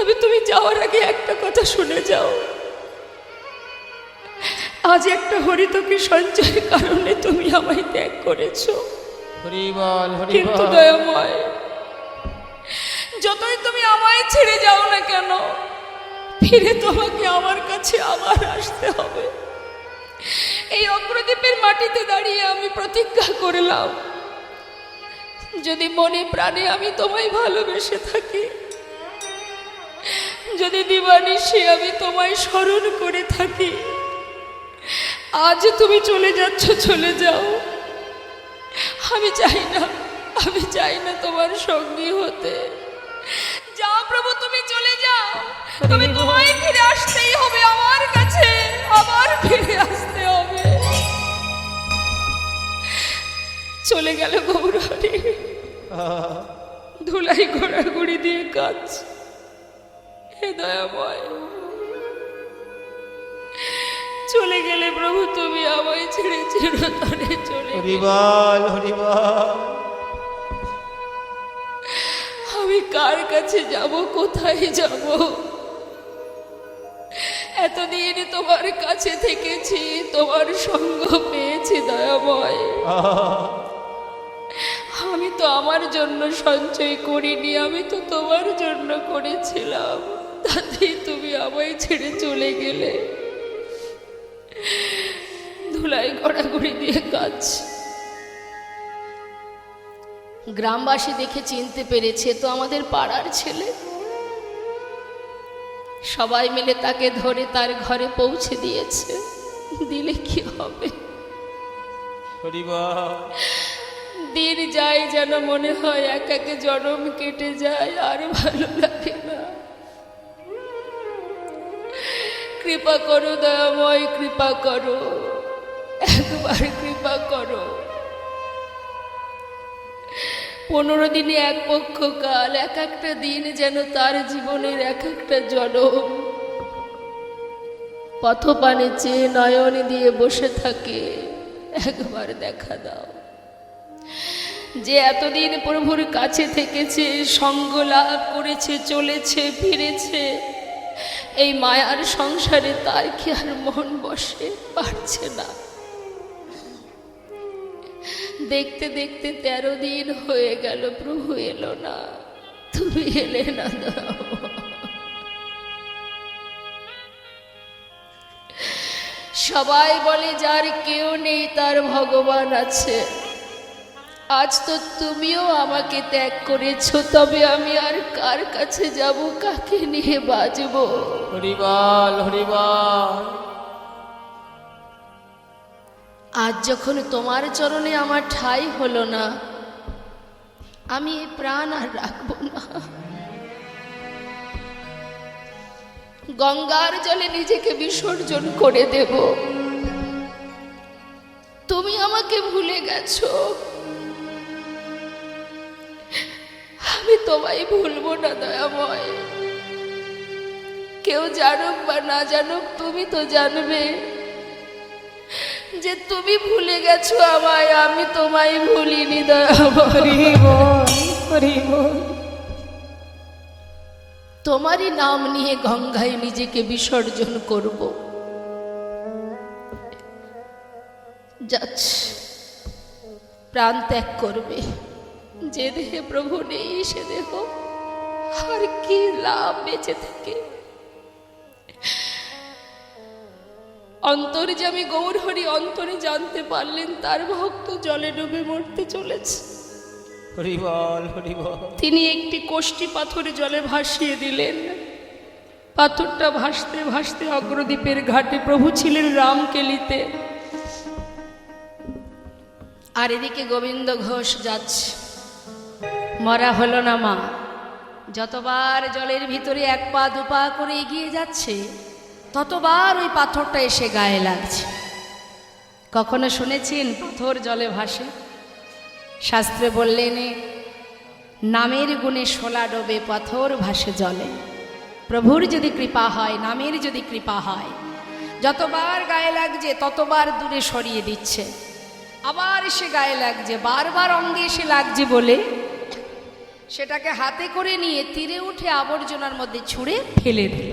তবে তুমি যাওয়ার আগে একটা কথা শুনে যাও। আজ একটা হরিতকি সঞ্চয়ের কারণে তুমি আমায় ত্যাগ করেছো, কিন্তু দয়াময়, যতই তুমি আমায় ছেড়ে যাও না কেন, ফিরে তোমাকে আমার কাছে আবার আসতে হবে। এই অগ্রদ্বীপের মাটিতে দাঁড়িয়ে আমি প্রতিজ্ঞা করলাম, যদি মনে প্রাণে আমি তোমায় ভালোবেসে থাকি, যদি দিবানিশি আমি তোমায় স্মরণ করে থাকি, আজ তুমি চলে যাচ্ছ, চলে যাও। আমি চাই না তোমার সঙ্গী হতে। যাও প্রভু, তুমি চলে যাও, তবে তোমায় ফিরে আসতেই হবে আমার কাছে, আবার ফিরে আসতে হবে। চলে গেল গৌরহরি, ধুলাই ঘোরাঘুরি দিয়ে কাজ। হে দয়াময়, চলে গেলে প্রভু তুমি আমায় ছেড়ে চিরতরে চলে গেলে। আমি কার কাছে যাব, কোথায় যাব? এতদিন তোমার কাছে থেকেছি, তোমার সঙ্গ পেয়েছি দয়াময়। আমি তো আমার জন্য সঞ্চয় করিনি, আমি তো তোমার জন্য করেছিলাম, তাতেই তুমি আমায় ছেড়ে চলে গেলে। ধুলাই গড়াগড়ি দিয়ে কাজ। গ্রামবাসী দেখে চিনতে পেরেছে, তো আমাদের পাড়ার ছেলে। সবাই মিলে তাকে ধরে তার ঘরে পৌঁছে দিয়েছে। দিলে কি হবে? দিন যায় যেন মনে হয় এক এক জনম কেটে যায়, আর ভালো লাগে না। কৃপা করো দয়াময়, কৃপা করো, একবার কৃপা করো। 15 দিনে এক পক্ষ কাল, এক একটা দিন যেন তার জীবনের এক একটা জনম। পথপানে চেয়ে নয়ন দিয়ে বসে থাকে, একবার দেখা দাও। যে এতদিন প্রভুর কাছে থেকেছে, সঙ্গ লাভ করেছে, চলেছে, ফিরেছে, এই মায়ার সংসারে তার কি আর মন বসে? পারছে না। দেখতে দেখতে 13 দিন হয়ে গেল, প্রভু এলো না, তুমি এলে না। সবাই বলে যার কেউ নেই তার ভগবান আছে। আজ তো তুমিও আমাকে ত্যাগ করেছো, তবে আমি আর কার কাছে যাব, কাকে নিয়ে বাজব? হরিবল হরিবল। আজ যখন তোমার চরণে আমার ঠাঁই হলো না, আমি এই প্রাণ আর রাখবো না। গঙ্গার জলে নিজেকে বিসর্জন করে দেব। তুমি আমাকে ভুলে গেছো, আমি তোমায় ভুলবো না দয়াময়। কেউ জানুক বা না জানুক, তুমি তো জানবে যে তুমি ভুলে গেছো আমায়, আমি তোমায় ভুলিনি দয়াময়। তোমারই নাম নিয়ে গঙ্গায় নিজেকে বিসর্জন করব। যাচ্ছে, প্রাণ ত্যাগ করবে। যে দেহে প্রভু নেই, সে দেহ আর কি লাভ বেঁচে থেকে? অন্তর্যামী গৌরহরি অন্তরে জানতে পারলেন তার ভক্ত জলে ডুবে মরতে চলেছে। হরিবল হরিবল। তিনি একটি কোষ্ঠী পাথর জলে ভাসিয়ে দিলেন। পাথরটা ভাসতে ভাসতে অগ্রদ্বীপের ঘাটে, প্রভু ছিলেন রামকেলিতে, আর এদিকে গোবিন্দ ঘোষ যাচ্ছে। মরা হলো না মা। যতবার জলের ভিতরে 1 পা 2 পা করে এগিয়ে যাচ্ছে, ততবার ওই পাথরটা এসে গায়ে লাগছে। কখনো শুনেছেন পাথর জলে ভাসে? শাস্ত্রে বললেন, নামের গুণে শোলা ডোবে, পাথর ভাসে জলে। প্রভুর যদি কৃপা হয়, নামের যদি কৃপা হয়, যতবার গায়ে লাগছে ততবার দূরে সরিয়ে দিচ্ছে, আবার এসে গায়ে লাগছে, বারবার অঙ্গে এসে লাগছে বলে সেটাকে হাতে করে নিয়ে তীরে উঠে আবর্জনার মধ্যে ছুঁড়ে ফেলে দিল।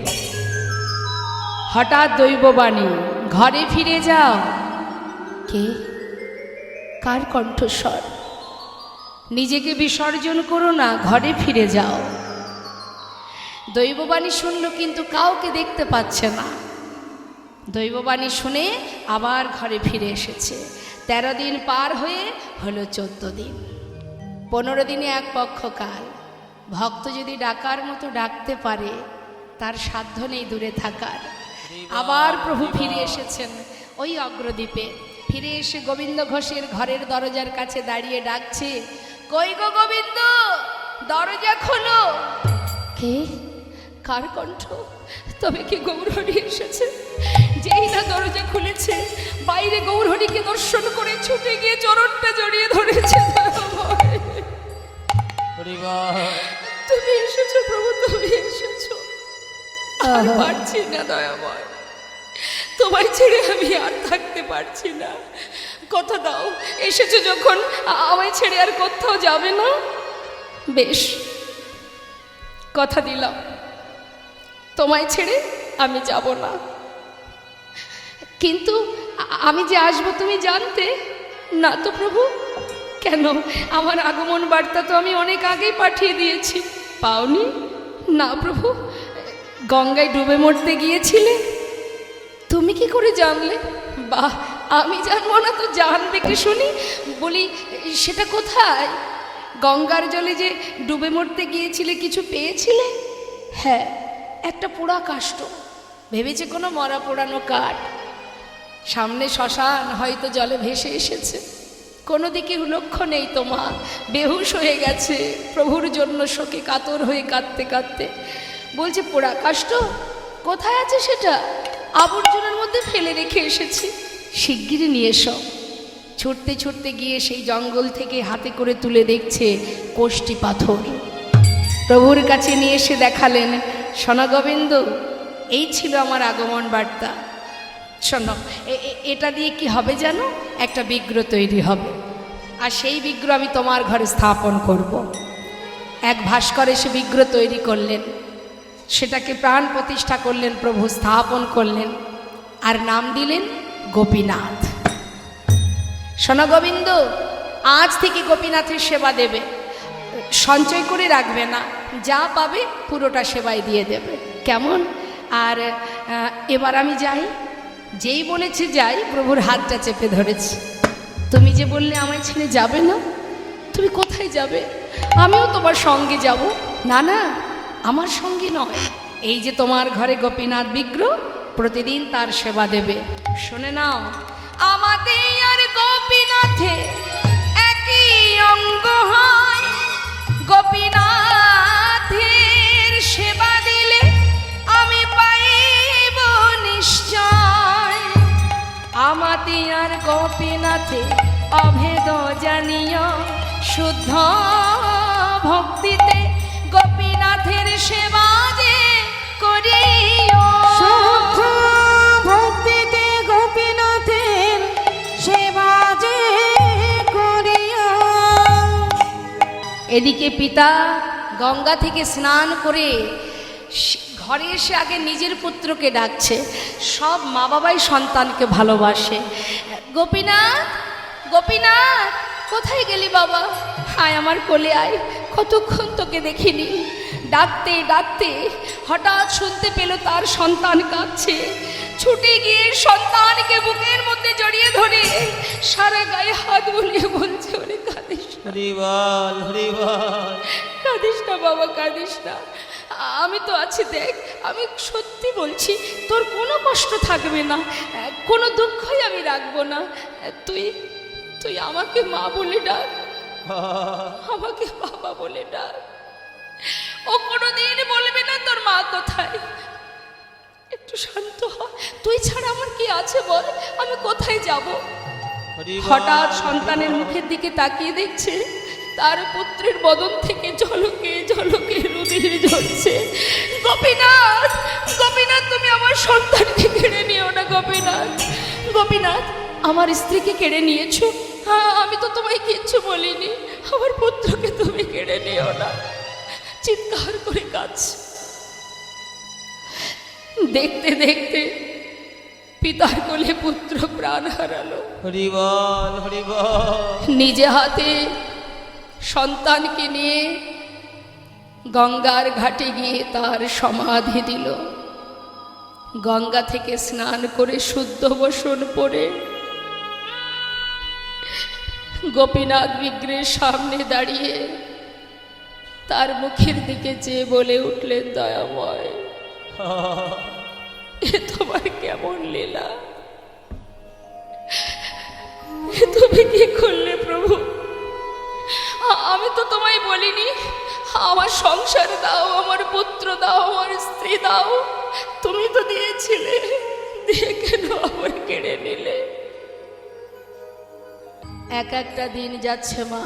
হঠাৎ দৈববাণী, ঘরে ফিরে যাও। কে? কার কণ্ঠস্বর? নিজেকে বিসর্জন করো না, ঘরে ফিরে যাও। দৈববাণী শুনল, কিন্তু কাউকে দেখতে পাচ্ছে না। দৈববাণী শুনে আবার ঘরে ফিরে এসেছে। 13 দিন পার হয়ে হলো 14 দিন। 15 দিনে এক পক্ষকাল। ভক্ত যদি ডাকার মতো ডাকতে পারে, তার সাধ্য নেই দূরে থাকার। আবার প্রভু ফিরে এসেছেন ওই অগ্রদ্বীপে। ফিরে এসে গোবিন্দ ঘোষের ঘরের দরজার কাছে দাঁড়িয়ে ডাকছে, কই গো গোবিন্দ, দরজা খোলো। কে? কার কণ্ঠ? তবে কি গৌরহরি এসেছে? যেই না দরজা খুলেছে, বাইরে গৌরহরিকে দর্শন করে ছুটে গিয়ে চরণটা জড়িয়ে ধরেছে। তুমি এসেছো প্রভু, তুমি এসেছো। আর পারছি না দয়াময়, তোমায় ছেড়ে আমি আর থাকতে পারছি না। কথা দাও, এসেছো যখন আমায় ছেড়ে আর কোথাও যাবে না। বেশ, কথা দিলাম, তোমায় ছেড়ে আমি যাব না। কিন্তু আমি যে আসবো তুমি জানতে না তো প্রভু? কেন? আমার আগমন বার্তা তো আমি অনেক আগেই পাঠিয়ে দিয়েছি। পাওনি? না প্রভু। গঙ্গায় ডুবে মরতে গিয়েছিলে, তুমি কি করে জানলে? বাহ, আমি জানবো না তো জানবে কে শুনি? বলি, সেটা কোথায়? গঙ্গার জলে যে ডুবে মরতে গিয়েছিলে, কিছু পেয়েছিলে? হ্যাঁ, একটা পোড়া কাষ্ঠ। ভেবেছে কোনো মরা পোড়ানো কাঠ। সামনে শ্মশান, হয়তো জলে ভেসে এসেছে। কোনো দিকে লক্ষ্য নেই তোমার, বেহুশ হয়ে গেছে প্রভুর জন্য শোকে কাতর হয়ে কাঁদতে কাঁদতে। বলছে, পোড়া কাষ্ঠ কোথায় আছে? সেটা আবর্জনার মধ্যে ফেলে রেখে এসেছি, শিগগিরই নিয়ে এসো। ছুটতে ছুটতে গিয়ে সেই জঙ্গল থেকে হাতে করে তুলে দেখছে কোষ্ঠী পাথর। প্রভুর কাছে নিয়ে এসে দেখালেন, শোনো গোবিন্দ, এই ছিল আমার আগমন বার্তা। শোনো, এটা দিয়ে কি হবে জানো? একটা বিগ্রহ তৈরি হবে, আর সেই বিগ্রহ আমি তোমার ঘরে স্থাপন করব। এক ভাস্কর এসে বিগ্রহ তৈরি করলেন, সেটাকে প্রাণ প্রতিষ্ঠা করলেন প্রভু, স্থাপন করলেন, আর নাম দিলেন গোপীনাথ। শোনো গোবিন্দ, আজ থেকে গোপীনাথের সেবা দেবে, সঞ্চয় করে রাখবে না, যা পাবে পুরোটা সেবায় দিয়ে দেবে, কেমন? আর এবার আমি যাই। যেই বলেছে যাই, প্রভুর হাতটা চেপে ধরেছি। তুমি যে বললে আমায় ছেড়ে যাবে না, তুমি কোথায় যাবে? আমিও তোমার সঙ্গে যাব। না না, আমার সঙ্গে নয়, এই যে তোমার ঘরে গোপীনাথ বিগ্রহ, প্রতিদিন তার সেবা দেবে। শুনে নাও, আমাদের আর গোপীনাথে একই অঙ্গ হয়, গোপীনাথের সেবা দিলে আমি পাইব নিশ্চয়। আমাদের আর গোপীনাথে অভেদ জানিও, শুদ্ধ ভক্তিতে গোপীনাথের সেবা যে করিও। শুদ্ধ ভক্তিতে গোপীনাথের সেবা যে করিও। এদিকে পিতা গঙ্গা থেকে স্নান করে ঘরে এসে আগে নিজের পুত্রকে ডাকছে। সব মা বাবাই সন্তানকে ভালোবাসে। গোপীনাথ, গোপীনাথ, কোথায় গেলি বাবা? আয় আমার কোলে আয়, কতক্ষণ তোকে দেখিনি। ডাকতে ডাকতে হঠাৎ শুনতে পেল তার সন্তান কাঁদছে। ছুটে গিয়ে সন্তানকে বুকের মধ্যে জড়িয়ে ধরে সারা গায়ে হাত বুলিয়ে বলছে, ওরে কাঁদিস না, হরিবল হরিবল, কাঁদিস না বাবা, কাঁদিস না, আমি তো আছি, দেখ, আমি সত্যি বলছি, তোর কোনো কষ্ট থাকবে না, কোনো দুঃখই আমি রাখবো না। তুই তুই আমাকে মা বলে ডাক, আমাকে বাবা বলে ডাক। ও কোনোদিন বলবে না তোর মা কোথায়। একটু শান্ত হ, তুই ছাড়া আমার কি আছে বল, আমি কোথায় যাব? হঠাৎ সন্তানের মুখের দিকে তাকিয়ে দেখছে তার পুত্রের বদন থেকে ঝলকে ঝলকে রুধির ঝরছে। গোপীনাথ, গোপীনাথ, তুমি আমার সন্তানকে কেড়ে নিও না গোপীনাথ। গোপীনাথ, আমার স্ত্রীকে কেড়ে নিয়েছো? হ্যাঁ, আমি তো তোমায় কিচ্ছু বলিনি, আমার পুত্রকে তুমি কেড়ে নিও না, চিৎকার করে কাঁদছে। দেখতে দেখতে পিতার কোলে পুত্র প্রাণ হারালো। হরিবল হরিবল। নিজে হাতে সন্তানকে নিয়ে গঙ্গার ঘাটে গিয়ে তার সমাধি দিল। গঙ্গা থেকে স্নান করে শুদ্ধ বসন পরে গোপীনাথ বিগ্রহের সামনে দাঁড়িয়ে তার মুখের দিকে চেয়ে বলে উঠলেন, দয়াময়, এ তোমার কেমন লীলা, এ তুমি কি করলে প্রভু? আমি তো তোমায় বলিনি আমার সংসার দাও, আমার পুত্র দাও, আমার স্ত্রী দাও। তুমি তো দিয়েছিলে, দিয়ে কেন আমার কেড়ে নিলে? এক একটা দিন যাচ্ছে মা,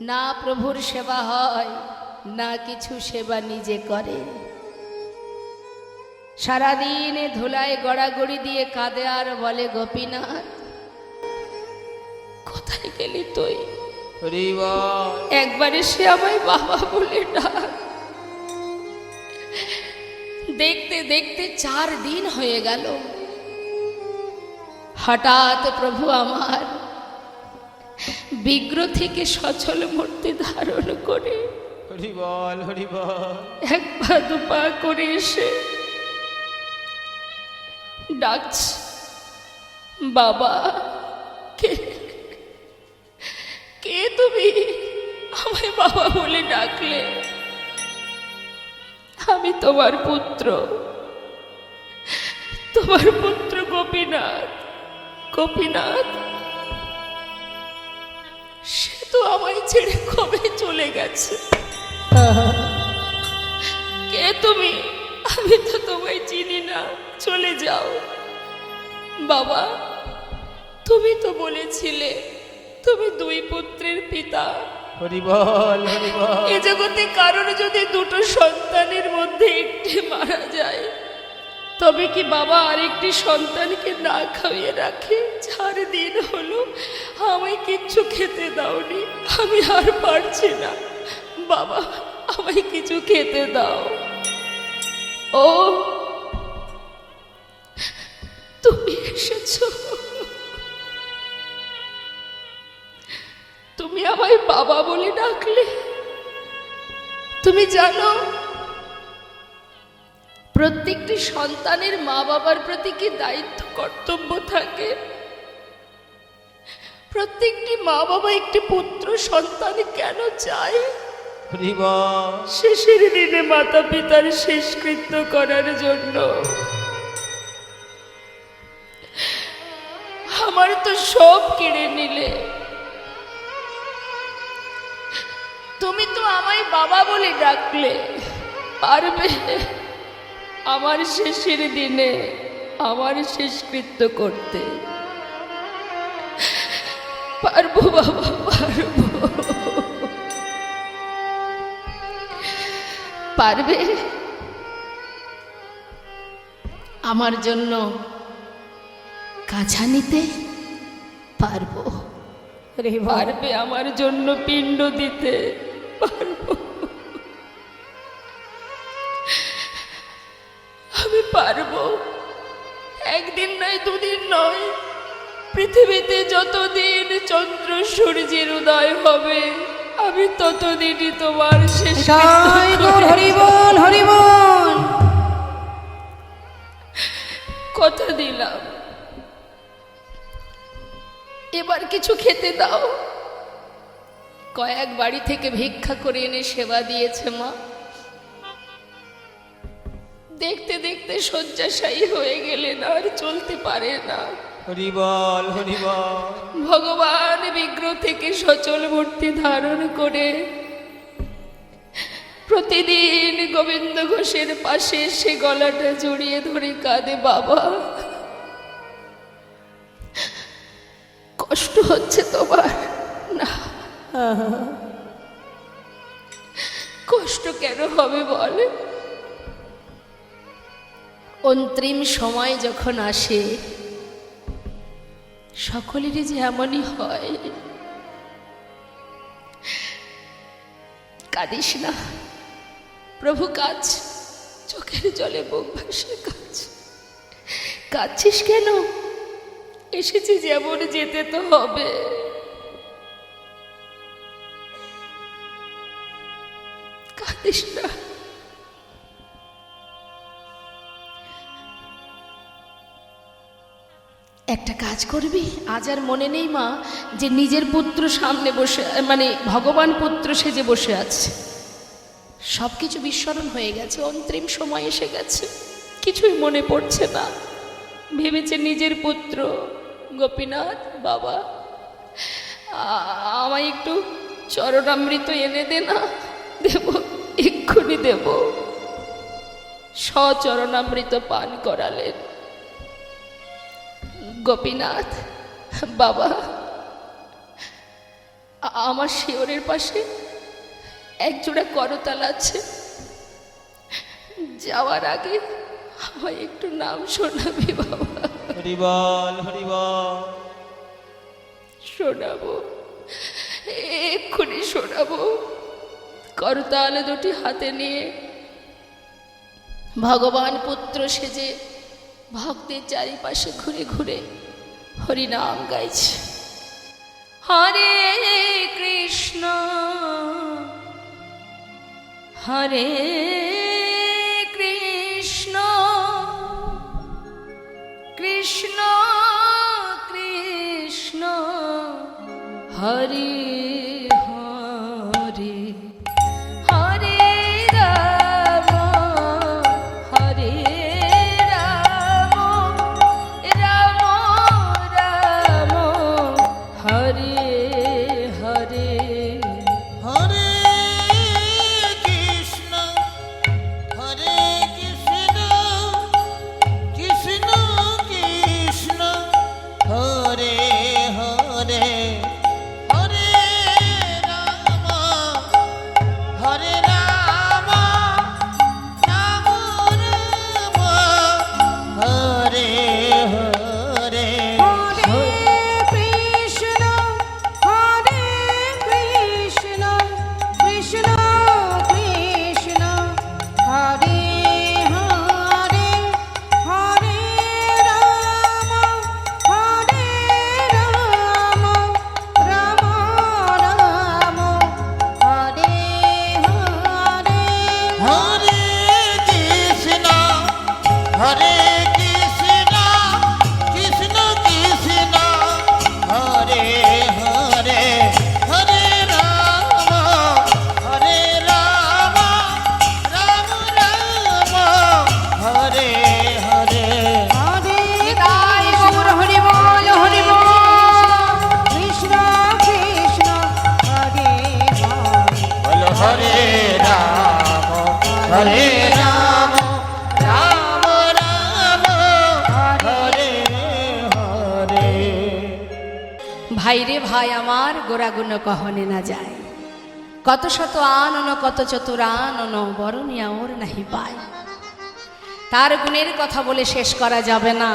না প্রভুর সেবা হয়, না কিছু সেবা নিজে করে। সারাদিনে ধুলায় গড়াগড়ি দিয়ে কাঁদে আর বলে, গোপীনাথ কোথায় গেলি তুই? হরিবল। একবারে সে আমায় বাবা বলে ডাক। দেখতে দেখতে 4 দিন হয়ে গেল। হঠাৎ প্রভু আমার বিগ্রহ থেকে সচল মূর্তি ধারণ করে হরিবল হরিবল। 1 পা 2 পা করে এসে ডাকছে, বাবা কে কে তুমি? আমায় বাবা বলে ডাকলে। আমি তোমার পুত্র, তোমার পুত্র গোপীনাথ। গোপীনাথ সে তো আমায় ছেড়ে কবে চলে গেছে। কে তুমি? আমি তো তোমায় চিনি না, চলে যাও। বাবা তুমি তো বলেছিলে তুমি 2 পুত্রের পিতা। হরিবল হরিবল। এ জগতে কারোর যদি 2টো সন্তানের মধ্যে একটি মারা যায়, তবে কি বাবা আরেকটি সন্তানকে না খাইয়ে রাখে? 4 দিন হলো আমায় কিচ্ছু খেতে দাওনি, আমি আর পারছি না। বাবা আমায় কিছু খেতে দাও। ও তুমি এসেছো, তুমি আমায় বাবা বলে ডাকলে। তুমি জানো প্রত্যেকটি সন্তানের মা বাবার প্রতি কি দায়িত্ব কর্তব্য থাকে? প্রত্যেকটি মা বাবা একটি পুত্র সন্তান কেন চায়? হরিবল। শেষের দিনে মাতা পিতার শেষকৃত্য করার জন্য। আমার তো সব কেড়ে নিলে। তুমি তো আমায় বাবা বলে ডাকলে, পারবে আমার শেষের দিনে আমার শেষকৃত্য করতে? পারবো বাবা, পারবো। পারবে আমার জন্য কাছা নিতে? পারবো। পারবে আমার জন্য পিণ্ড দিতে? পারবো। আমি পারবো। একদিন নয়, 2 দিন নয়, পৃথিবীতে যতদিন চন্দ্র সূর্যের উদয় হবে আমি ততদিনই তোমার শেষ হরিবল হরিবল। কথা দিলাম। এবার কিছু খেতে দাও। কয়েক বাড়ি থেকে ভিক্ষা করে এনে সেবা দিয়েছে মা। দেখতে দেখতে শয্যাশায়ী হয়ে গেলেন, আর চলতে পারে না। হরিবল হরিবল। ভগবান বিগ্রহ থেকে সচল মূর্তি ধারণ করে প্রতিদিন গোবিন্দ ঘোষের পাশে সে গলাটা জড়িয়ে ধরে কাঁদে, বাবা কষ্ট হচ্ছে তোমার? না, কষ্ট কেন হবে বলে? অন্তিম সময় যখন আসে সকলেরই যে এমনই হয়। কাঁদিস না, প্রভু কাঁদ, চোখের জলে বুক ভাসে কাঁদ। কাঁদছিস কেন? এসেছি যেমন যেতে তো হবে। কাঁদিস না। একটা কাজ করবি, আজ আর মনে নেই মা যে নিজের পুত্র সামনে বসে, মানে ভগবান পুত্র সেজে বসে আছে। সব কিছু বিস্মরণ হয়ে গেছে, অন্তিম সময় এসে গেছে, কিছুই মনে পড়ছে না। ভেবেছে নিজের পুত্র গোপীনাথ, বাবা আমায় একটু চরণামৃত এনে দে না। দেব, এক্ষুনি দেব। সচরণামৃত পান করালেন। গোপীনাথ, বাবা আমার শিয়রের পাশে একজোড়া করতাল আছে, যাওয়ার আগে আমায় একটু নাম শোনাবি বাবা। হরি বল, হরি বল। শোনাবো, এক্ষুনি শোনাবো। করতাল দুটি হাতে নিয়ে ভগবান পুত্র সেজে ভক্তের চারিপাশে ঘুরে ঘুরে হরিনাম গাইছে। হরে কৃষ্ণ হরে কৃষ্ণ কৃষ্ণ কৃষ্ণ হরে হরে, হরে রাম হরে রাম, রাম রাম হরে হরে। হরে কৃষ্ণ কৃষ্ণ কৃষ্ণ হরে হরে, হরে রাম হরে রাম, রাম রাম হরে হরে। হরে কৃষ্ণ কৃষ্ণ কৃষ্ণ হরে হরে, হরে রাম রাম রাম হরে হরে। হরে কৃষ্ণ কৃষ্ণ কৃষ্ণ হরে হরে, হরে রাম রাম, রাম হরে হরে। হরে তাই গৌর হরি বল, হরি বল। কৃষ্ণ কৃষ্ণ হরে বল, বলো হরে রাম রাম, রাম রাম হরে হরে। ভাইরে ভাই আমার গোড়াগুণ কহনে না যায়, কত শত আনন কত চতুর আনন বরণিয়া ওর নাহি পায়। তার গুণের কথা বলে শেষ করা যাবে না।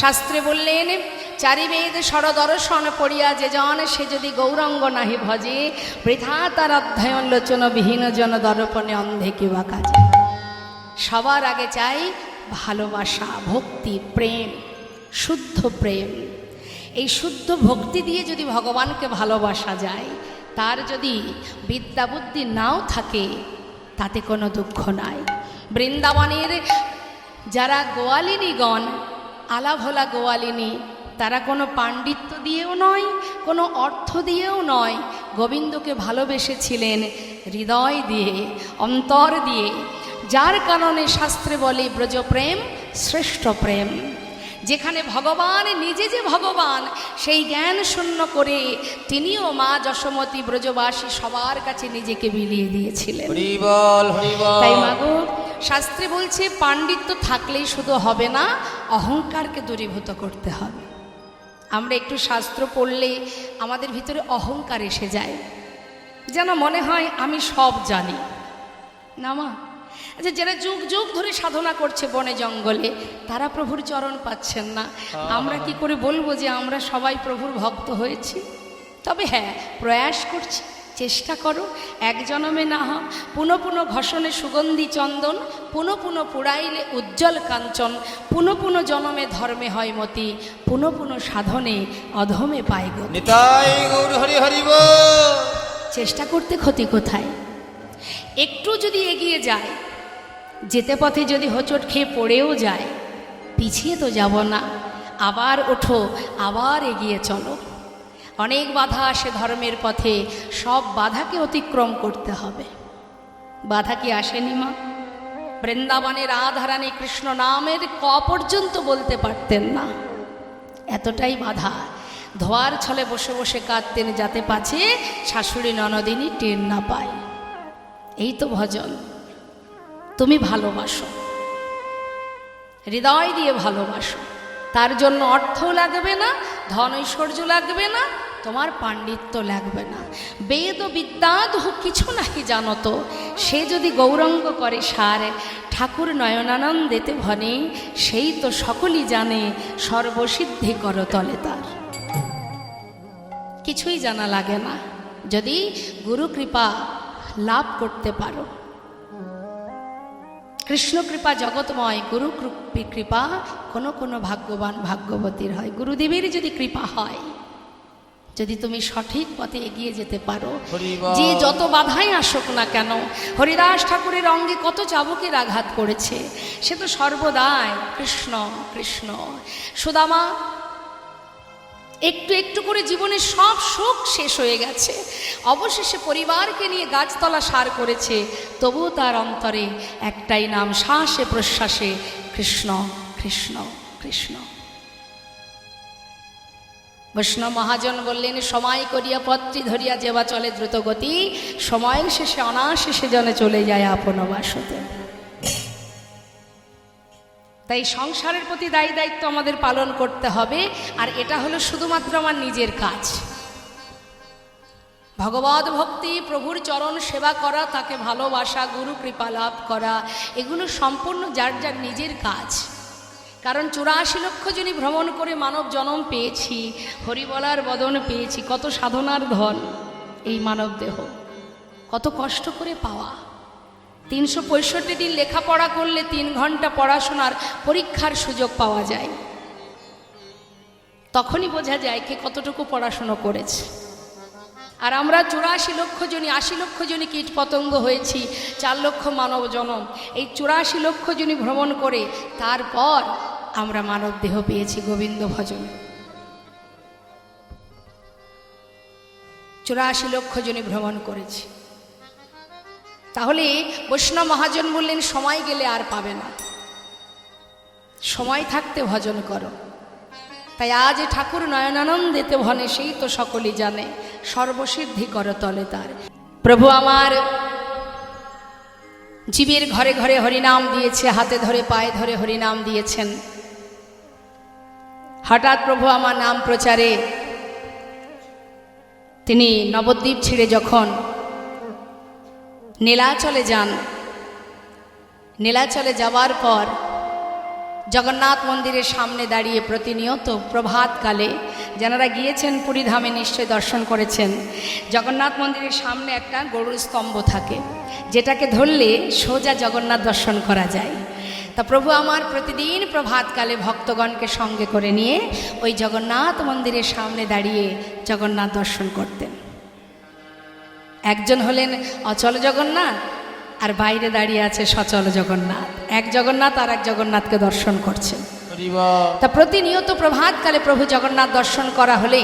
শাস্ত্রে বললেন, চারিবেদ ষড়দর্শন পড়িয়া যে জন সে যদি গৌরঙ্গ নাহি ভজে, বৃথা তার অধ্যয়ন লোচন বিহীন জন দর্পণে অন্ধে কিবা কাজে। সবার আগে চাই ভালোবাসা, ভক্তি, প্রেম, শুদ্ধ প্রেম। এই শুদ্ধ ভক্তি দিয়ে যদি ভগবানকে ভালোবাসা যায়, তার যদি বিদ্যা বুদ্ধি নাও থাকে তাতে কোনো দুঃখ নাই। বৃন্দাবনের যারা গোয়ালিনীগণ, আলাভোলা গোয়ালিনী, তারা কোনো পাণ্ডিত্য দিয়েও নয়, কোনো অর্থ দিয়েও নয়, গোবিন্দকে ভালোবেসেছিলেন হৃদয় দিয়ে, অন্তর দিয়ে। যার কারণে শাস্ত্রে বলে ব্রজপ্রেম শ্রেষ্ঠ প্রেম। যেখানে ভগবান নিজে যে ভগবান, সেই জ্ঞান শূন্য করে তিনিও মা যশোমতী ব্রজবাসী সবার কাছে নিজেকে বিলিয়ে দিয়েছিলেন। হরি বল, হরি বল। তাই মাগো, শাস্ত্রে বলছে পাণ্ডিত্য থাকলেই শুধু হবে না, অহংকারকে দূরীভূত করতে হবে। আমরা একটু শাস্ত্র পড়লে আমাদের ভিতরে অহংকার এসে যায়, যেন মনে হয় আমি সব জানি না। মা আচ্ছা, যারা যুগ যুগ ধরে সাধনা করছে বনে জঙ্গলে, তারা প্রভুর চরণ পাচ্ছেন না, আমরা কি করে বলবো যে আমরা সবাই প্রভুর ভক্ত হয়েছি? তবে হ্যাঁ, প্রয়াস করছি, চেষ্টা করো, এক জনমে না হ, পুনঃ পুনঃ ঘষণে সুগন্ধি চন্দন, পুনঃ পুনঃ পুড়াইলে উজ্জ্বল কাঞ্চন, পুনঃ পুনঃ জনমে ধর্মে হয় মতি, পুনঃ পুনঃ সাধনে অধমে পায় গতি। নিতাই গৌর হরি হরি বল। চেষ্টা করতে ক্ষতি কোথায়? একটু যদি এগিয়ে যায়, যেতে পথে যদি হোঁচট খেয়ে পড়েও যায়, পিছিয়ে তো যাব না, আবার ওঠো, আবার এগিয়ে চলো। অনেক বাধা আসে ধর্মের পথে, সব বাধাকে অতিক্রম করতে হবে। বাধা কি আসেনি মা? বৃন্দাবনে রাধারানী কৃষ্ণ নামের ক পর্যন্ত বলতে পারতেন না, এতটাই বাধা। ধোয়ার ছলে বসে বসে কাঁদতেন, যাতে পাছে শাশুড়ি ননদিনী টের না পায়। এই তো ভজন। তুমি ভালোবাসো, হৃদয় দিয়ে ভালোবাসো, তার জন্য অর্থও লাগবে না, ধন ঐশ্বর্য লাগবে না, তোমার পাণ্ডিত্য লাগবে না, বেদ ও বিদ্যা দুহু কিছু নাহি জানো তো, সে যদি গৌরঙ্গ করে সার, ঠাকুর নয়নানন্দেতে ভনে, সেই তো সকলই জানে, সর্বসিদ্ধি কর তলে তার। কিছুই জানা লাগে না, যদি গুরু কৃপা লাভ করতে পারো। কৃষ্ণ কৃপা জগৎময়, গুরু কৃপা কোনো কোনো ভাগ্যবান ভাগ্যবতীর হয়। গুরুদেবের যদি কৃপা হয়, যদি তুমি সঠিক পথে এগিয়ে যেতে পারো, যে যত বাধাই আসুক না কেন, হরিদাস ঠাকুরের অঙ্গে কত চাবুকের আঘাত করেছে, সে তো সর্বদাই কৃষ্ণ কৃষ্ণ। সুদামা একটু একটু করে জীবনের সব সুখ শেষ হয়ে গেছে, অবশেষে পরিবারকে নিয়ে গাছতলা সার করেছে, তবুও তার অন্তরে একটাই নাম, শ্বাসে প্রশ্বাসে কৃষ্ণ কৃষ্ণ কৃষ্ণ। বৈষ্ণব মহাজন বললেন, সময় করিয়া পত্রী ধরিয়া যেবা চলে দ্রুত গতি, সময়ের শেষে অনাশেষে জনে চলে যায় আপন বাসতে। তাই সংসারের প্রতি দায়ী দায়িত্ব আমাদের পালন করতে হবে, আর এটা হলো শুধুমাত্র আমার নিজের কাজ। ভগবত ভক্তি, প্রভুর চরণ সেবা করা, তাকে ভালোবাসা, গুরু কৃপা লাভ করা, এগুলো সম্পূর্ণ যার যার নিজের কাজ। কারণ 84 লক্ষ জনই ভ্রমণ করে মানব জন্ম পেয়েছি, হরিবলার বদন পেয়েছি, কত সাধনার ধন এই মানব দেহ, কত কষ্ট করে পাওয়া। 365 দিন লেখাপড়া করলে 3 ঘন্টা পড়াশোনার পরীক্ষার সুযোগ পাওয়া যায়, তখনই বোঝা যায় কে কতটুকু পড়াশুনো করেছে। আর আমরা 84 লক্ষ জনই, 80 লক্ষ জনই কীট পতঙ্গ হয়েছি, 4 লক্ষ মানব জনম, এই 84 লক্ষ জনই ভ্রমণ করে তারপর আমরা মানব দেহ পেয়েছি গোবিন্দ ভজন। 84 লক্ষ জনই ভ্রমণ করেছি। তাহলে বৈষ্ণব মহাজন বললেন, সময় গেলে আর পাবে না, সময় থাকতে ভজন করো। তাই আজ ঠাকুর নয়নানন্দেতে ভনে, সেই তো সকলেই জানে, সর্বসিদ্ধি কর তলে তার। প্রভু আমার জীবের ঘরে ঘরে হরিনাম দিয়েছে, হাতে ধরে পায়ে ধরে হরিনাম দিয়েছেন। হঠাৎ প্রভু আমার নাম প্রচারে তিনি নবদ্বীপ ছেড়ে যখন নীলাচলে যান, নীলাচলে যাওয়ার পর জগন্নাথ মন্দিরের সামনে দাঁড়িয়ে প্রতিনিয়ত প্রভাতকালে, যারা গিয়েছেন পুরীধামে নিশ্চয় দর্শন করেছেন, জগন্নাথ মন্দিরের সামনে একটা গরুর স্তম্ভ থাকে, যেটাকে ধরলে সোজা জগন্নাথ দর্শন করা যায়। তা প্রভু আমার প্রতিদিন প্রভাতকালে ভক্তগণকে সঙ্গে করে নিয়ে ওই জগন্নাথ মন্দিরের সামনে দাঁড়িয়ে জগন্নাথ দর্শন করতেন। একজন হলেন অচল জগন্নাথ, আর বাইরে দাঁড়িয়ে আছে সচল জগন্নাথ। এক জগন্নাথ আর এক জগন্নাথকে দর্শন করছেন। তা প্রতিনিয়ত প্রভাতকালে প্রভু জগন্নাথ দর্শন করা হলে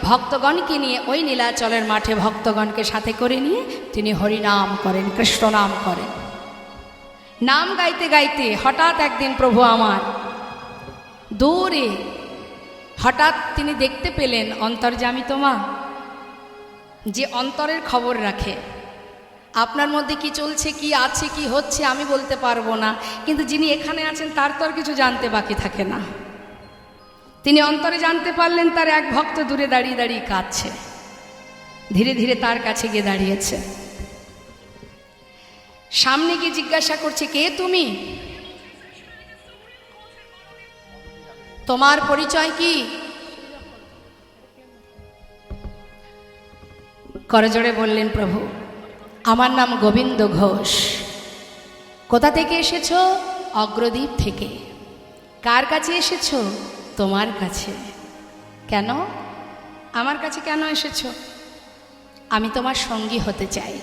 ভক্তগণকে নিয়ে ওই নীলাচলের মাঠে ভক্তগণকে সাথে করে নিয়ে তিনি হরিনাম করেন, কৃষ্ণ নাম করেন। নাম গাইতে গাইতে হঠাৎ একদিন প্রভু আমার দূরে হঠাৎ তিনি দেখতে পেলেন অন্তর্যামী মা, যে অন্তরের খবর রাখে। আপনার মধ্যে কি চলছে, কি আছে, কি হচ্ছে আমি বলতে পারবো না, কিন্তু যিনি এখানে আছেন তার তো আর কিছু জানতে বাকি থাকে না। তিনি অন্তরে জানতে পারলেন তার এক ভক্ত দূরে দাঁড়িয়ে দাঁড়িয়ে কাঁদছে। ধীরে ধীরে তার কাছে গিয়ে দাঁড়িয়েছে, সামনে গিয়ে জিজ্ঞাসা করছে, কে তুমি? তোমার পরিচয় কি? করজোড়ে বললেন, প্রভু আমার নাম গোবিন্দ ঘোষ। কোথা থেকে এসেছো? অগ্রদ্বীপ থেকে। কার কাছে এসেছো? তোমার কাছে। কেন? আমার কাছে কেন এসেছো? আমি তোমার সঙ্গী হতে চাই।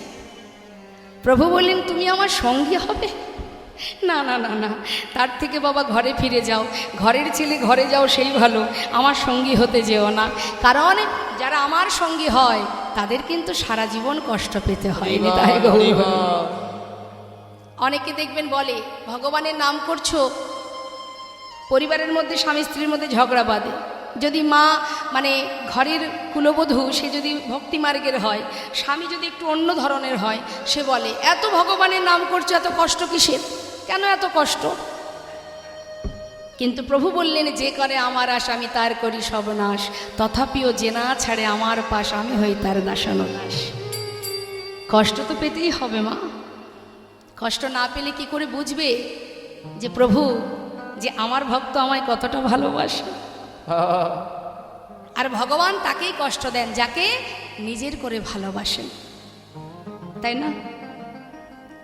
প্রভু বললেন, তুমি আমার সঙ্গী হবে? না না না না, তার থেকে বাবা ঘরে ফিরে যাও, ঘরের ছেলে ঘরে যাও, সেই ভালো। আমার সঙ্গী হতে যেও না, কারণ যারা আমার সঙ্গী হয় তাদের কিন্তু সারা জীবন কষ্ট পেতে হয়। তাই গৌর বলে। অনেকে দেখবেন বলে ভগবানের নাম করছো, পরিবারের মধ্যে স্বামী স্ত্রীর মধ্যে ঝগড়া বাঁধে। যদি মা মানে ঘরের কুলবধূ সে যদি ভক্তি মার্গের হয়, স্বামী যদি একটু অন্য ধরনের হয়, সে বলে এত ভগবানের নাম করছো, এত কষ্ট কিসের? কেন এত কষ্ট? কিন্তু প্রভু বললেন, যে করে আমার আশ আমি তার করি সর্বনাশ, তথাপিও যে না ছাড়ে আমার পাশ আমি হই তার দাসানুদাস। কষ্ট তো পেতেই হবে মা। কষ্ট না পেলে কি করে বুঝবে যে প্রভু, যে আমার ভক্ত আমায় কতটা ভালোবাসে? আর ভগবান তাকেই কষ্ট দেন যাকে নিজের করে ভালোবাসেন, তাই না?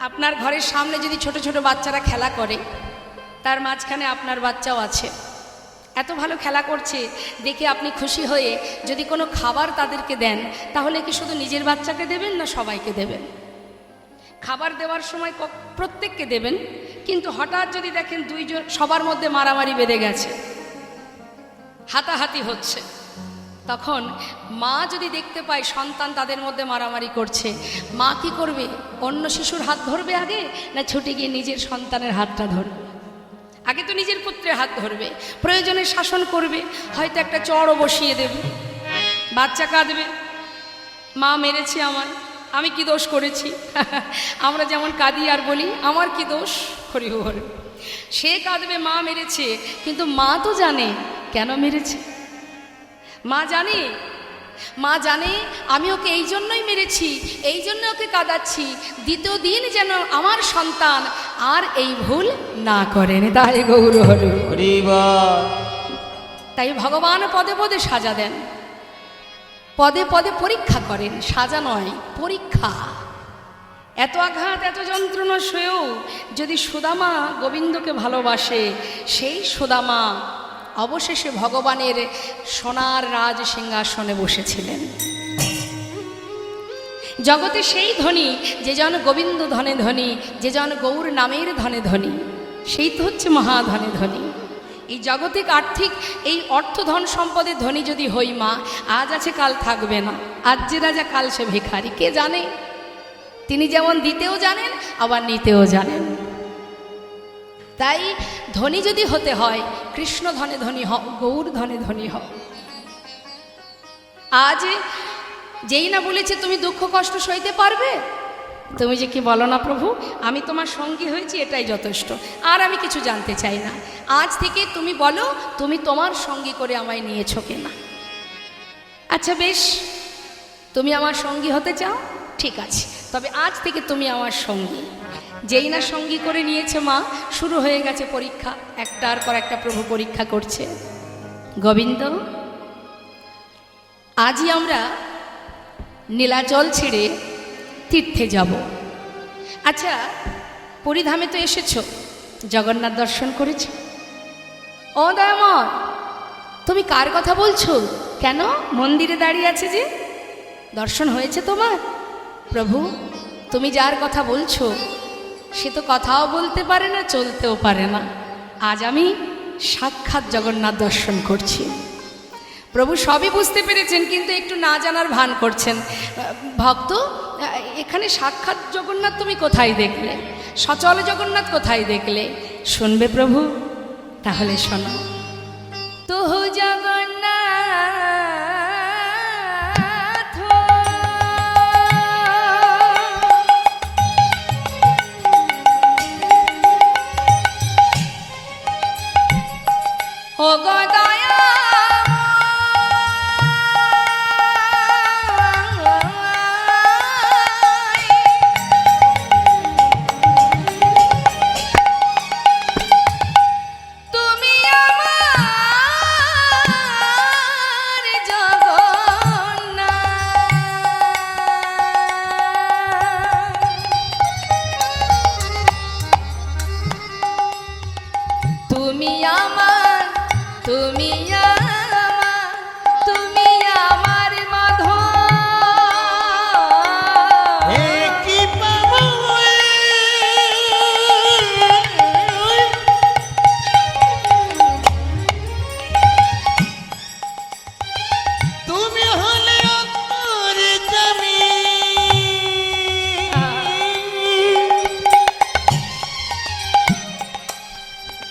আপনার ঘরের সামনে যদি ছোট ছোট বাচ্চারা খেলা করে, তার মাঝখানে আপনার বাচ্চাও আছে, এত ভালো খেলা করছে দেখে আপনি খুশি হয়ে যদি কোনো খাবার তাদেরকে দেন, তাহলে কি শুধু নিজের বাচ্চাকে দেবেন না সবাইকে দেবেন? খাবার দেওয়ার সময় প্রত্যেককে দেবেন, কিন্তু হঠাৎ যদি দেখেন দুইজন সবার মধ্যে মারামারি বেঁধে গেছে, হাতাহাতি হচ্ছে, তখন মা যদি দেখতে পায় সন্তান তাদের মধ্যে মারামারি করছে, মা কি করবে? অন্য শিশুর হাত ধরবে আগে, না ছুটে গিয়ে নিজের সন্তানের হাতটা ধরবে? আগে তো নিজের পুত্রের হাত ধরবে, প্রয়োজনে শাসন করবে, হয়তো একটা চড়ও বসিয়ে দেবে। বাচ্চা কাঁদবে, মা মেরেছে আমার, আমি কি দোষ করেছি? আমরা যেমন কাঁদি আর বলি আমার কি দোষ, হরি হরি। সে কাঁদবে মা মেরেছে, কিন্তু মা তো জানে কেন মেরেছে। মা জানে, মা জানে আমি ওকে এই জন্যই মেরেছি, এই জন্য ওকে কাঁদাচ্ছি, দ্বিতীয় দিন যেন আমার সন্তান আর এই ভুল না করেন। তাই গৌর হরি হরি। তাই ভগবান পদে পদে সাজা দেন, পদে পদে পরীক্ষা করেন, সাজা নয় পরীক্ষা। এত আঘাত এত যন্ত্রণা সয়েও যদি সুদামা গোবিন্দকে ভালোবাসে, সেই সুদামা অবশেষে ভগবানের সোনার রাজ সিংহাসনে বসেছিলেন। জগতে সেই ধনী যে জন গোবিন্দ ধনে ধনী, যে জন গৌর নামের ধনে ধনী, সেই তো হচ্ছে মহাধনে ধনী। এই জাগতিক আর্থিক এই অর্থ ধন সম্পদের ধনী যদি হই মা, আজ আছে কাল থাকবে না, আজ যে রাজা কাল সে ভিখারি, কে জানে? তিনি যেমন দিতেও জানেন আবার নিতেও জানেন। তাই ধনী যদি হতে হয়, কৃষ্ণ ধনে ধনী হও, গৌর ধনে ধনী হও। আজ যেই না বলেছে তুমি দুঃখ কষ্ট সইতে পারবে, তুমি যে কি বলো না প্রভু, আমি তোমার সঙ্গী হয়েছি এটাই যথেষ্ট, আর আমি কিছু জানতে চাই না। আজ থেকে তুমি বলো তুমি তোমার সঙ্গী করে আমায় নিয়েছো কিনা। আচ্ছা বেশ, তুমি আমার সঙ্গী হতে চাও, ঠিক আছে, তবে আজ থেকে তুমি আমার সঙ্গী। যেই না সঙ্গী করে নিয়েছে মা, শুরু হয়ে গেছে পরীক্ষা, একটার পর একটা প্রভু পরীক্ষা করছে। গোবিন্দ, আজই আমরা নীলাচল ছেড়ে তীর্থে যাব। আচ্ছা, পুরীধামে তো এসেছো, জগন্নাথ দর্শন করেছো? ও দয়াময়, তুমি কার কথা বলছো? কেন মন্দিরে দাঁড়িয়ে আছে যে, দর্শন হয়েছে তোমার? প্রভু, তুমি যার কথা বলছো সে তো কথাও বলতে পারে না, চলতেও পারে না। আজ আমি সাক্ষাৎ জগন্নাথ দর্শন করছি। প্রভু সবই বুঝতে পেরেছেন, কিন্তু একটু না জানার ভান করছেন। ভক্ত, এখানে সাক্ষাৎ জগন্নাথ তুমি কোথায় দেখলে? সচল জগন্নাথ কোথায় দেখলে? শুনবে প্রভু? তাহলে শোনো। তুহু জগন্নাথ ও গদয়া তুমি আমার, তুমি আমার, তুমি আমার মাধব। হে কি পাবো তুমি হলে অন্তর জামি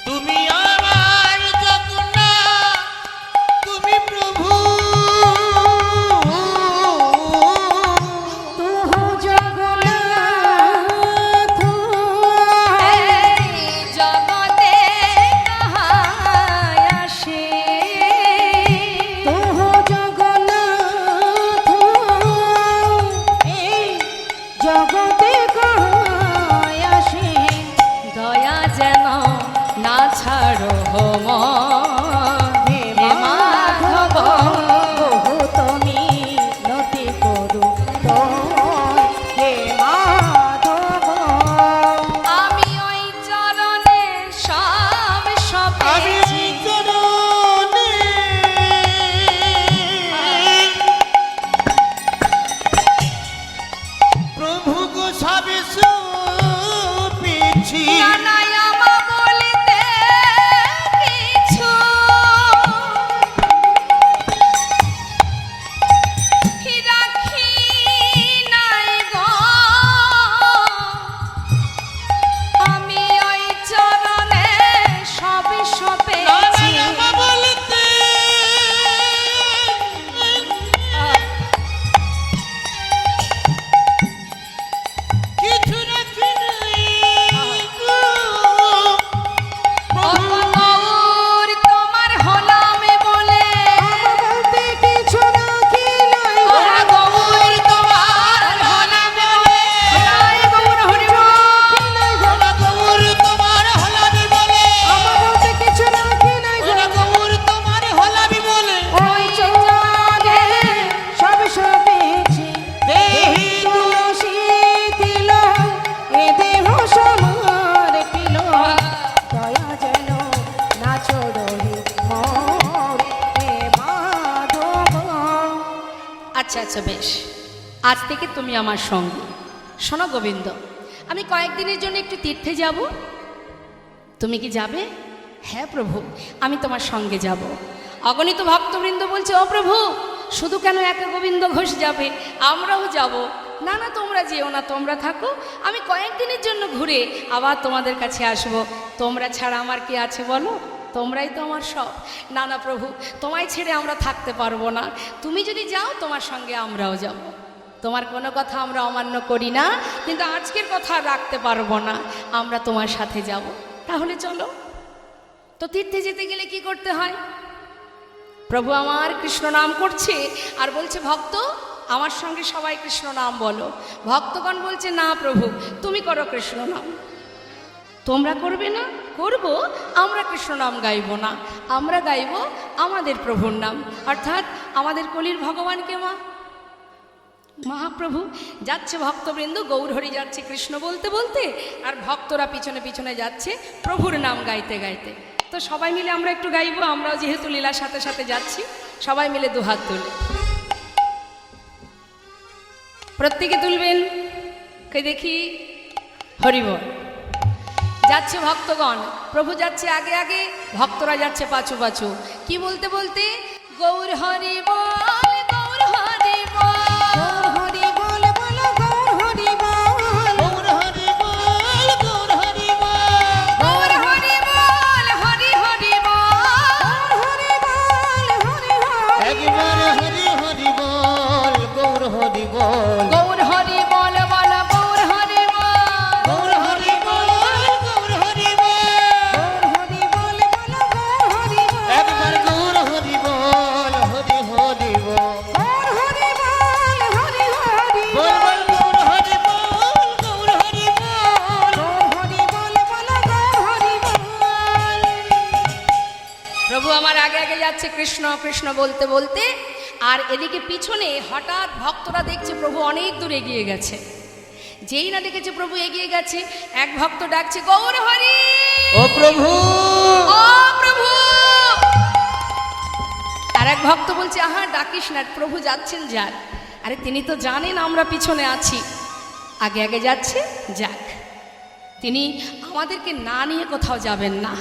তুমি আমার যতনা তুমি প্রভু तू हो जगन्नाथ এই জগতে কাহাই আসে, तू हो जगन्नाथ এই জগতে কাহাই আসে দয়া যেন না ছাড়ো হো মন। হে মাধব বহুত মিনতি করু তোয় হে মাধব আমি ওই চরণে সব আমি সপেছি। চরণে প্রভু গো সবে সপিছি জানাই আমা বলিতে কিছু, রাখি নাই গো। আমি ওই চরণে সব সপেছি। বলতে কিছু রাখি নাই গো। গৌর তোমার হলাম বলে, আমার বলতে কিছু রাখি নাই গো। ওরা গৌর তোমার হলাম বলে। জয় গৌর হরি বল। ওরা গৌর তোমার হলামি বলে আমার বলতে কিছু রাখি নাই গো। ওরা গৌর তোমার হলামি বলে ওই চরণে সব সপেছি দেহি তুলসী তিল এ দেহ সমার পিল দয়া যেন না ছোড়হি মোর হে মাধব আচ্ছা আচ্ছা বেশ, আজ থেকে তুমি আমার সঙ্গে। শোনো গোবিন্দ, আমি কয়েকদিনের জন্য একটু তীর্থে যাব, তুমি কি যাবে? হ্যাঁ প্রভু, আমি তোমার সঙ্গে যাব। অগণিত ভক্তবৃন্দ বলছে, ও প্রভু, শুধু কেন একা গোবিন্দ ঘোষ যাবে, আমরাও যাব। না না, তোমরা যেও না, তোমরা থাকো, আমি কয়েকদিনের জন্য ঘুরে আবার তোমাদের কাছে আসব। তোমরা ছাড়া আমার কি আছে বলো? তোমরাই তো আমার সব। না না প্রভু, তোমায় ছেড়ে আমরা থাকতে পারবো না। তুমি যদি যাও, তোমার সঙ্গে আমরাও যাব। তোমার কোনো কথা আমরা অমান্য করি না, কিন্তু আজকের কথা আর রাখতে পারবো না, আমরা তোমার সাথে যাব। তাহলে চলো। তো তীর্থে যেতে গেলে কি করতে হয়? প্রভু আমার কৃষ্ণ নাম করছে আর বলছে, ভক্ত আমার সঙ্গে সবাই কৃষ্ণ নাম বলো। ভক্তগণ বলছে, না প্রভু, তুমি করো কৃষ্ণ নাম। তোমরা করবে না? করব, আমরা কৃষ্ণ নাম গাইব না, আমরা গাইব আমাদের প্রভুর নাম, অর্থাৎ আমাদের কলির ভগবানকে মা মহাপ্রভু। যাচ্ছে ভক্তবৃন্দ, গৌরহরি যাচ্ছে কৃষ্ণ বলতে বলতে, আর ভক্তরা পিছনে পিছনে যাচ্ছে প্রভুর নাম গাইতে গাইতে। তো সবাই মিলে আমরা একটু গাইবো, আমরাও যেহেতু লীলার সাথে সাথে যাচ্ছি, সবাই মিলে দুহাত তুলে প্রত্যেকে তুলবেন, কে দেখি। হরিবল। যাচ্ছে ভক্তগণ, প্রভু যাচ্ছে আগে আগে, ভক্তরা যাচ্ছে পাছু পাছু। কি বলতে বলতে? গৌর হরি বল, গৌর হরি বল। হরি বল বল গৌর হরি বল গৌর হরি বল গৌর হরি বল গৌর হরি বল, হরি হরি বল। হরি বল হরি হরি একবার হরি হরি বল গৌর হরি বল গৌর হরি বল বল, গৌর হরি বল। গৌর হরি বল গৌর হরি বল হরি বল বল গৌর হরি বল একবার গৌর হরি বল হরি হরি বল গৌর হরি বল হরি হরি বল বল গৌর হরি বল গৌর হরি বল হরি বল বল গৌর হরি বল প্রভু আমার আগে আগে যাচ্ছে কৃষ্ণ কৃষ্ণ বলতে বলতে, আর এদিকে পিছনে হঠাৎ ভক্তরা দেখছে প্রভু অনেক দূর এগিয়ে গেছে। যেই না দেখেছে প্রভু এগিয়ে গেছে, এক ভক্ত ডাকছে, গৌর হরি ও প্রভু ও ভক্ত বলছে, আহা ডাকিস না, প্রভু যাচ্ছেন যাক। আরে তিনি তো জানেন আমরা পিছনে আছি, আগে আগে যাচ্ছে যাক, তিনি আমাদেরকে না নিয়ে কোথাও যাবেন না।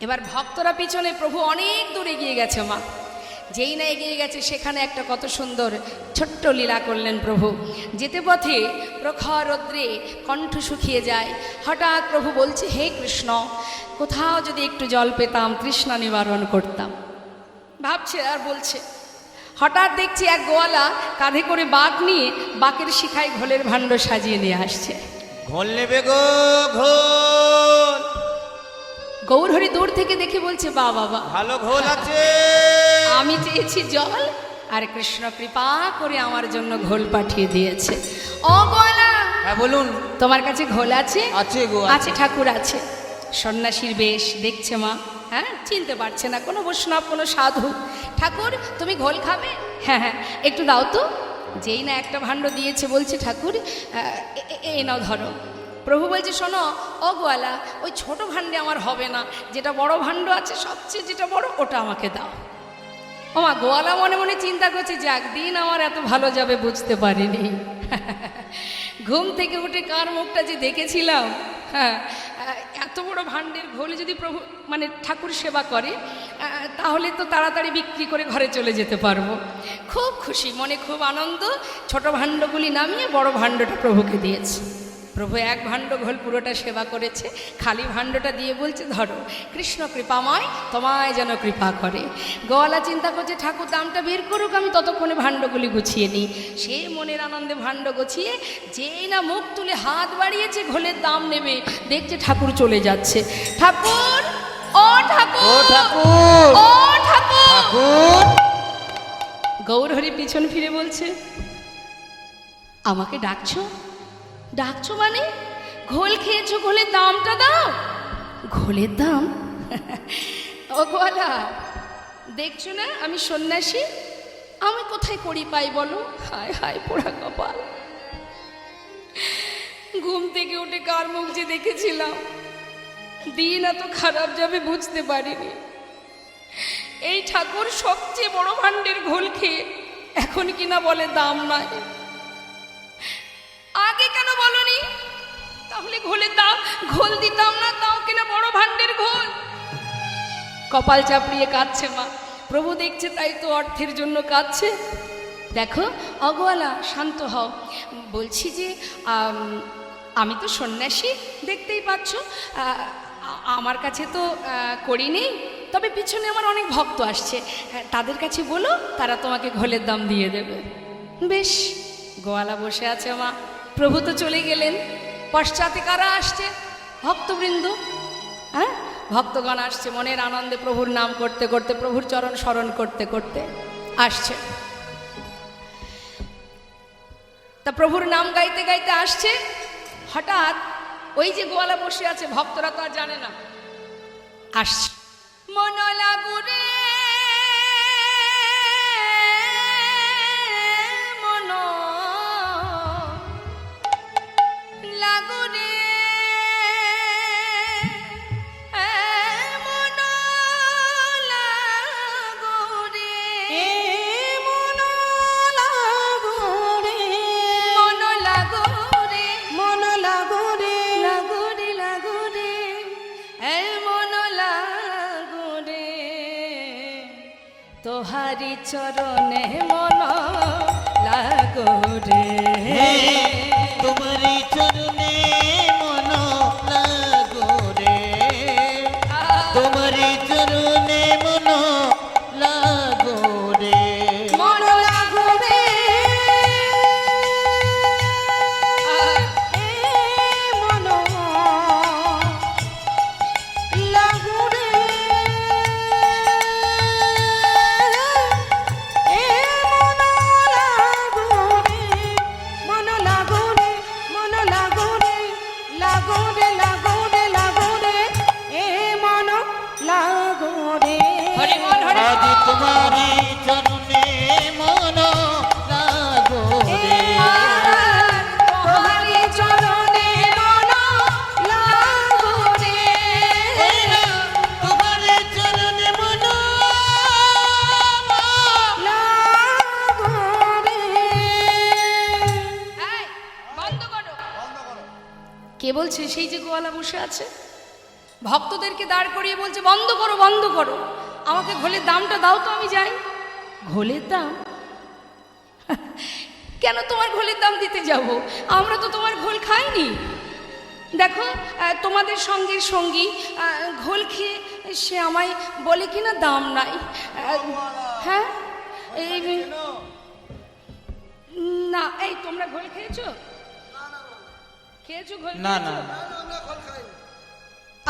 এবার ভক্তরা পিছনে, প্রভু অনেক দূর এগিয়ে গেছে মা। যেই না এগিয়ে গেছে সেখানে একটা কত সুন্দর ছোট্ট লীলা করলেন প্রভু। যেতে পথে প্রখর রৌদ্রে কণ্ঠ শুকিয়ে যায়। হঠাৎ প্রভু বলছে, হে কৃষ্ণ, কোথাও যদি একটু জল পেতাম তৃষ্ণা নিবারণ করতাম। ভাবছে আর বলছে, হঠাৎ দেখছি এক গোয়ালা কাঁধে করে বাঘ নিয়ে বাকের শিখায় ঘোলের ভাণ্ড সাজিয়ে নিয়ে আসছে। ঘোল নেবে গো ঘোল, গৌরহরি দূর থেকে দেখে বলছে, বা বাবা, ভালো ঘোল আছে। আমি চেয়েছি জল, আর কৃষ্ণ কৃপা করে আমার জন্য ঘোল পাঠিয়ে দিয়েছে। ও গোয়ালা, হ্যাঁ বলুন। তোমার কাছে ঘোল আছে? আছে গো, আছে ঠাকুর, আছে। সন্ন্যাসীর বেশ, দেখছে মা, হ্যাঁ চিনতে পারছে না কোনো বৈষ্ণব, কোনো সাধু। ঠাকুর তুমি ঘোল খাবে? হ্যাঁ হ্যাঁ একটু দাও তো। যেই না একটা ভাণ্ড দিয়েছে, বলছে, ঠাকুর এই নাও ধরো। প্রভু বলছে, শোনো ও গোয়ালা, ওই ছোট ভাণ্ডে আমার হবে না, যেটা বড় ভাণ্ড আছে সবচেয়ে যেটা বড়, ওটা আমাকে দাও। ও মা, গোয়ালা মনে মনে চিন্তা করছে, যাক দিন আমার এত ভালো যাবে বুঝতে পারিনি। ঘুম থেকে উঠে কার মুখটা যে দেখেছিলাম, হ্যাঁ এত বড় ভাণ্ডের ঘোল যদি প্রভু মানে ঠাকুর সেবা করে, তাহলে তো তাড়াতাড়ি বিক্রি করে ঘরে চলে যেতে পারবো। খুব খুশি মনে, খুব আনন্দ। ছোট ভাণ্ডগুলি নামিয়ে বড় ভাণ্ডটা প্রভুকে দিয়েছে। প্রভু এক ভাণ্ড ঘোল পুরোটা সেবা করেছে, খালি ভাণ্ডটা দিয়ে বলছে, ধরো, কৃষ্ণ কৃপাময় তোমায় যেন কৃপা করে। গোয়ালা চিন্তা করছে, ঠাকুর দামটা বের করুক, আমি ততক্ষণে ভাণ্ডগুলি গুছিয়ে নিই। সে মনের আনন্দে ভাণ্ড গুছিয়ে যেই না মুখ তুলে হাত বাড়িয়েছে ঘোলের দাম নেবে, দেখছে ঠাকুর চলে যাচ্ছে। ঠাকুর, ও ঠাকুর, ও ঠাকুর, ও ঠাকুর। ঠাকুর। গৌরহরি পিছন ফিরে বলছে, আমাকে ডাকছো? ডাকছো মানে? ঘোল খেয়েছো, ঘোলের দামটা দাও। ঘোলের দাম? ও গোয়ালা, দেখছো না আমি সন্ন্যাসী, আমি কোথায় করি পাই বলো? হায় হায় পোড়া কপাল। ঘুম থেকে উঠে কার মুখ যে দেখেছিলাম, দিন এত খারাপ যাবে বুঝতে পারিনি। এই ঠাকুর সবচেয়ে বড় ভাণ্ডের ঘোল খেয়ে এখন কিনা বলে দাম নাই। আগে কেন বলনি? তাহলে ঘোলের দাম, ঘোল দিতাম না, তাও কিনা বড় ভাণ্ডের ঘোল। কপাল চাপড়িয়ে কাঁদছে মা। প্রভু দেখছে, তাই তো অর্থের জন্য কাঁদছে। দেখো অগোয়ালা, শান্ত হও। বলছি যে আমি তো সন্ন্যাসী, দেখতেই পাচ্ছ, আমার কাছে তো করি নেই, তবে পিছনে আমার অনেক ভক্ত আসছে, তাদের কাছে বলো, তারা তোমাকে ঘোলের দাম দিয়ে দেবে। বেশ। গোয়ালা বসে আছে মা, প্রভু তো চলে গেলেন। পশ্চাতে কারা আসছে? ভক্তবৃন্দ, হ্যাঁ ভক্তগণ আসছে, মনের আনন্দে প্রভুর নাম করতে করতে, প্রভুর চরণ স্মরণ করতে করতে আসছে। তা প্রভুর নাম গাইতে গাইতে আসছে। হঠাৎ ওই যে গোয়ালা বসে আছে, ভক্তরা তো আর জানে না, আসছে। মন লাগুরে তোহারি চরণে মন লাগো রে, তোমারি চরণে মন লাগো রে, তোমারি চরণে মন লাগো রে, মন লাগো রে, মন লাগো রে, মন লাগো রে, মন লাগো রে, লাগো রে, লাগো রে, লাগো রে, মন লাগো রে। হরি বল, হরি বল। আদি তোমারি চরণে মন লাগো রে, তোমারি চরণে মন লাগো রে, তোমারি চরণে মন বলছে সেই যে গোয়ালা বসে আছে, ভক্তদেরকে দাঁড় করিয়ে বলছে বন্ধ করো বন্ধ করো, আমাকে ঘোলের দামটা দাও তো আমি যাই। ঘোলের দাম? কেন তোমার ঘোলের দাম দিতে যাব? আমরা তো তোমার ঘোল খাইনি। দেখো তোমাদের সঙ্গের সঙ্গী ঘোল খেয়ে সে আমায় বলে কিনা দাম নাই। হ্যাঁ এই না, এই তোমরা ঘোল খেয়েছো? খেয়েছো ঘোল? না না,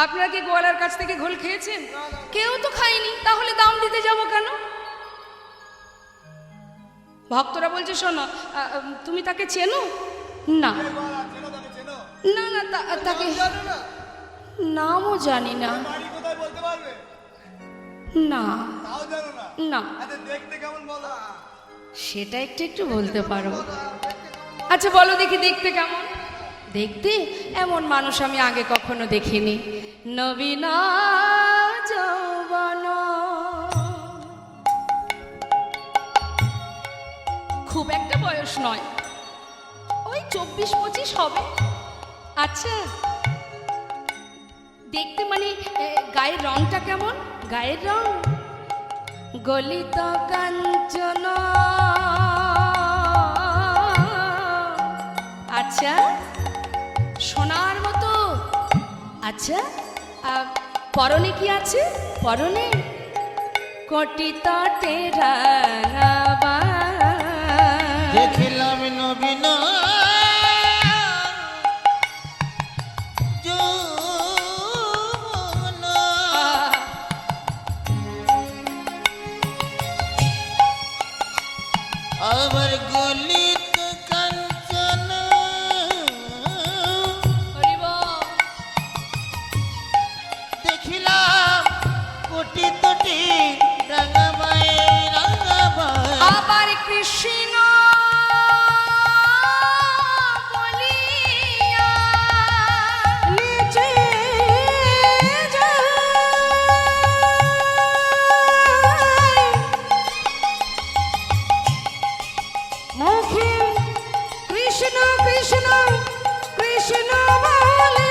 আপনারা কি গোয়ালার কাছ থেকে ঘোল খেয়েছেন? কেউ তো খায়নি, তাহলে দাম দিতে যাব কেন? ভক্তরা বলছে শোনো, তুমি তাকে চেনো? না না না, তাকে নামও জানি না। না না, সেটা একটু একটু বলতে পারো। আচ্ছা বলো দেখি দেখতে কেমন? দেখতে এমন মানুষ আমি আগে কখনো দেখিনি। নবীন যৌবন, খুব একটা বয়স নয়, ওই 24-25 হবে। আচ্ছা দেখতে মানে গায়ের রংটা কেমন? গায়ের রং গলিত কাঞ্চন। আচ্ছা সোনার মতো। আচ্ছা পরনে কি আছে? পরনে কোটি তটে রাঙাবা। দেখিলাম নবীন যৌবন, আবার গলিত কাঞ্চন। দেখিলাম কোটি তটি রাঙাবাই রাঙাবাই। আবার কৃষ্ণ বলিয়া নিচে যায়, মুখে কৃষ্ণ কৃষ্ণ কৃষ্ণ বলে,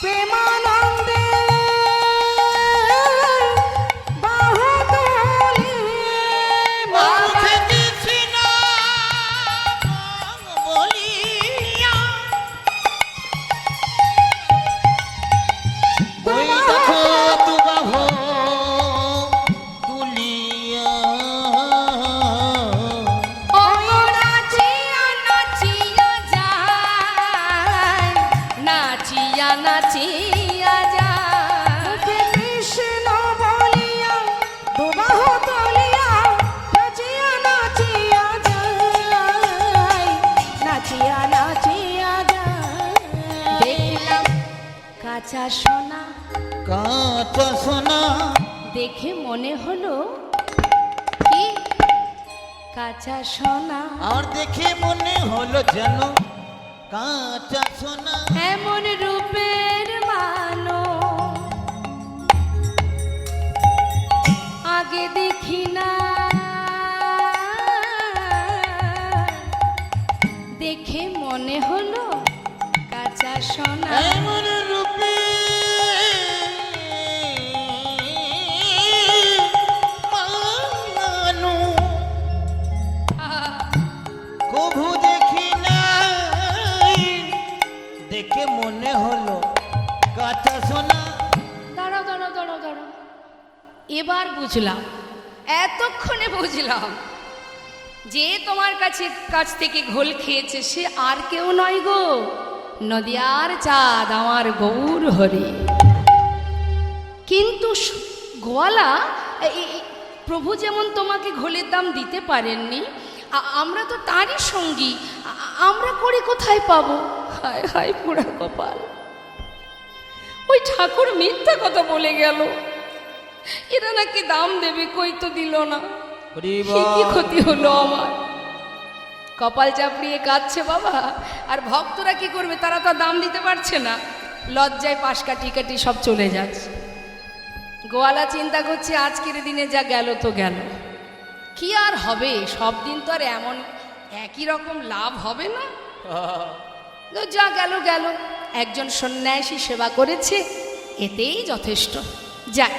প্রেমানন্দে বাহু তোলে। মুখে কৃষ্ণ বলিয়া, ওই দেখো দুবাহ তুলিয়া। নাচিয়া নাচিয়া যায়, নাচিয়া নাচিয়া যায়। মুখে কৃষ্ণ বলিয়া দুবাহু তুলিয়া, নাচিয়া নাচিয়া যায়, নাচিয়া নাচিয়া যায়। দেখলাম কাঁচা সোনা, কাঁচা সোনা, দেখে মনে হলো কি কাঁচা সোনা। আর দেখে মনে হলো যেন কাঁচা সোনা। এমন রূপের মানো আগে দেখি না, দেখে মনে হলো কাঁচা সোনা। এমন রূপে মানো কভু দেখি নাই, দেখে মনে হলো কাঁচা সোনা। দাঁড়াও দাঁড়াও দাঁড়াও দাঁড়াও, এবার বুঝলাম, এতক্ষণে বুঝলাম যে তোমার কাছ থেকে ঘোল খেয়েছে সে আর কেউ নয় গো, নদিয়ার চাঁদ আমার গৌর হরি। কিন্তু গোয়ালা প্রভু যেমন তোমাকে ঘোলের দাম দিতে পারেননি, আমরা তো তারই সঙ্গী, আমরা করে কোথায় পাবো? হায় হায় পোড়া কপাল, ওই ঠাকুর মিথ্যা কথা বলে গেল, এরা নাকি দাম দেবে, কই তো দিল না। সে কি ক্ষতি হলো আমার? কপাল চাপড়িয়ে কাঁদছে বাবা। আর ভক্তরা কি করবে? তারা তো দাম দিতে পারছে না, লজ্জায় পাশ কাটি কাটি সব চলে যাচ্ছে। গোয়ালা চিন্তা করছে আজকের দিনে যা গেল তো গেল, কি আর হবে? সব দিন তো আর একই রকম লাভ হবে না? তো যা গেল গেল, একজন সন্ন্যাসী সেবা করেছে, এতেই যথেষ্ট। যাই,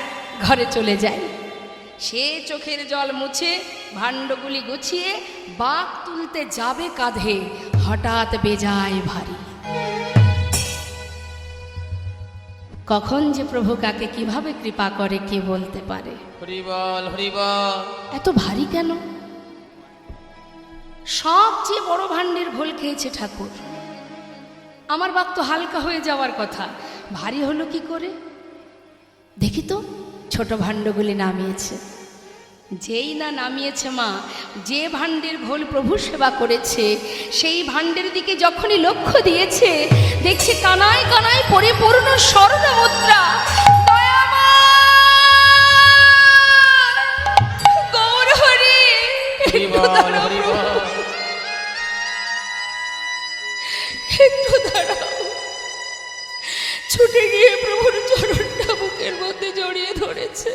ঘরে চলে যাই। সে চোখের জল মুছে ভাণ্ডগুলি গুছিয়ে বাঁক তুলতে যাবে কাঁধে, হঠাৎ বেজায় ভারী। কখন যে প্রভু কাকে কিভাবে কৃপা করে কে বলতে পারে। হরি বল, হরি বল। এত ভারী কেন? সবচেয়ে বড় ভাণ্ডের ঘোল খেয়েছে ঠাকুর। আমার বাক তো হালকা হয়ে যাওয়ার কথা, ভারী হলো কি করে? দেখি তো, ছোট ভাণ্ডগুলি নামিয়েছে। যেই না নামিয়েছে মা, যে ভাণ্ডের ঘোল প্রভু সেবা করেছে সেই ভাণ্ডের দিকে যখনই লক্ষ্য দিয়েছে, দেখছে কানায় কানায় পরিপূর্ণ স্বর্ণ মুদ্রা। গৌর হরি, হরি বল, হরি বল। একটু দাঁড়াও। ছুটে গিয়ে প্রভুর চরণটা বুকের মধ্যে জড়িয়ে ধরেছে।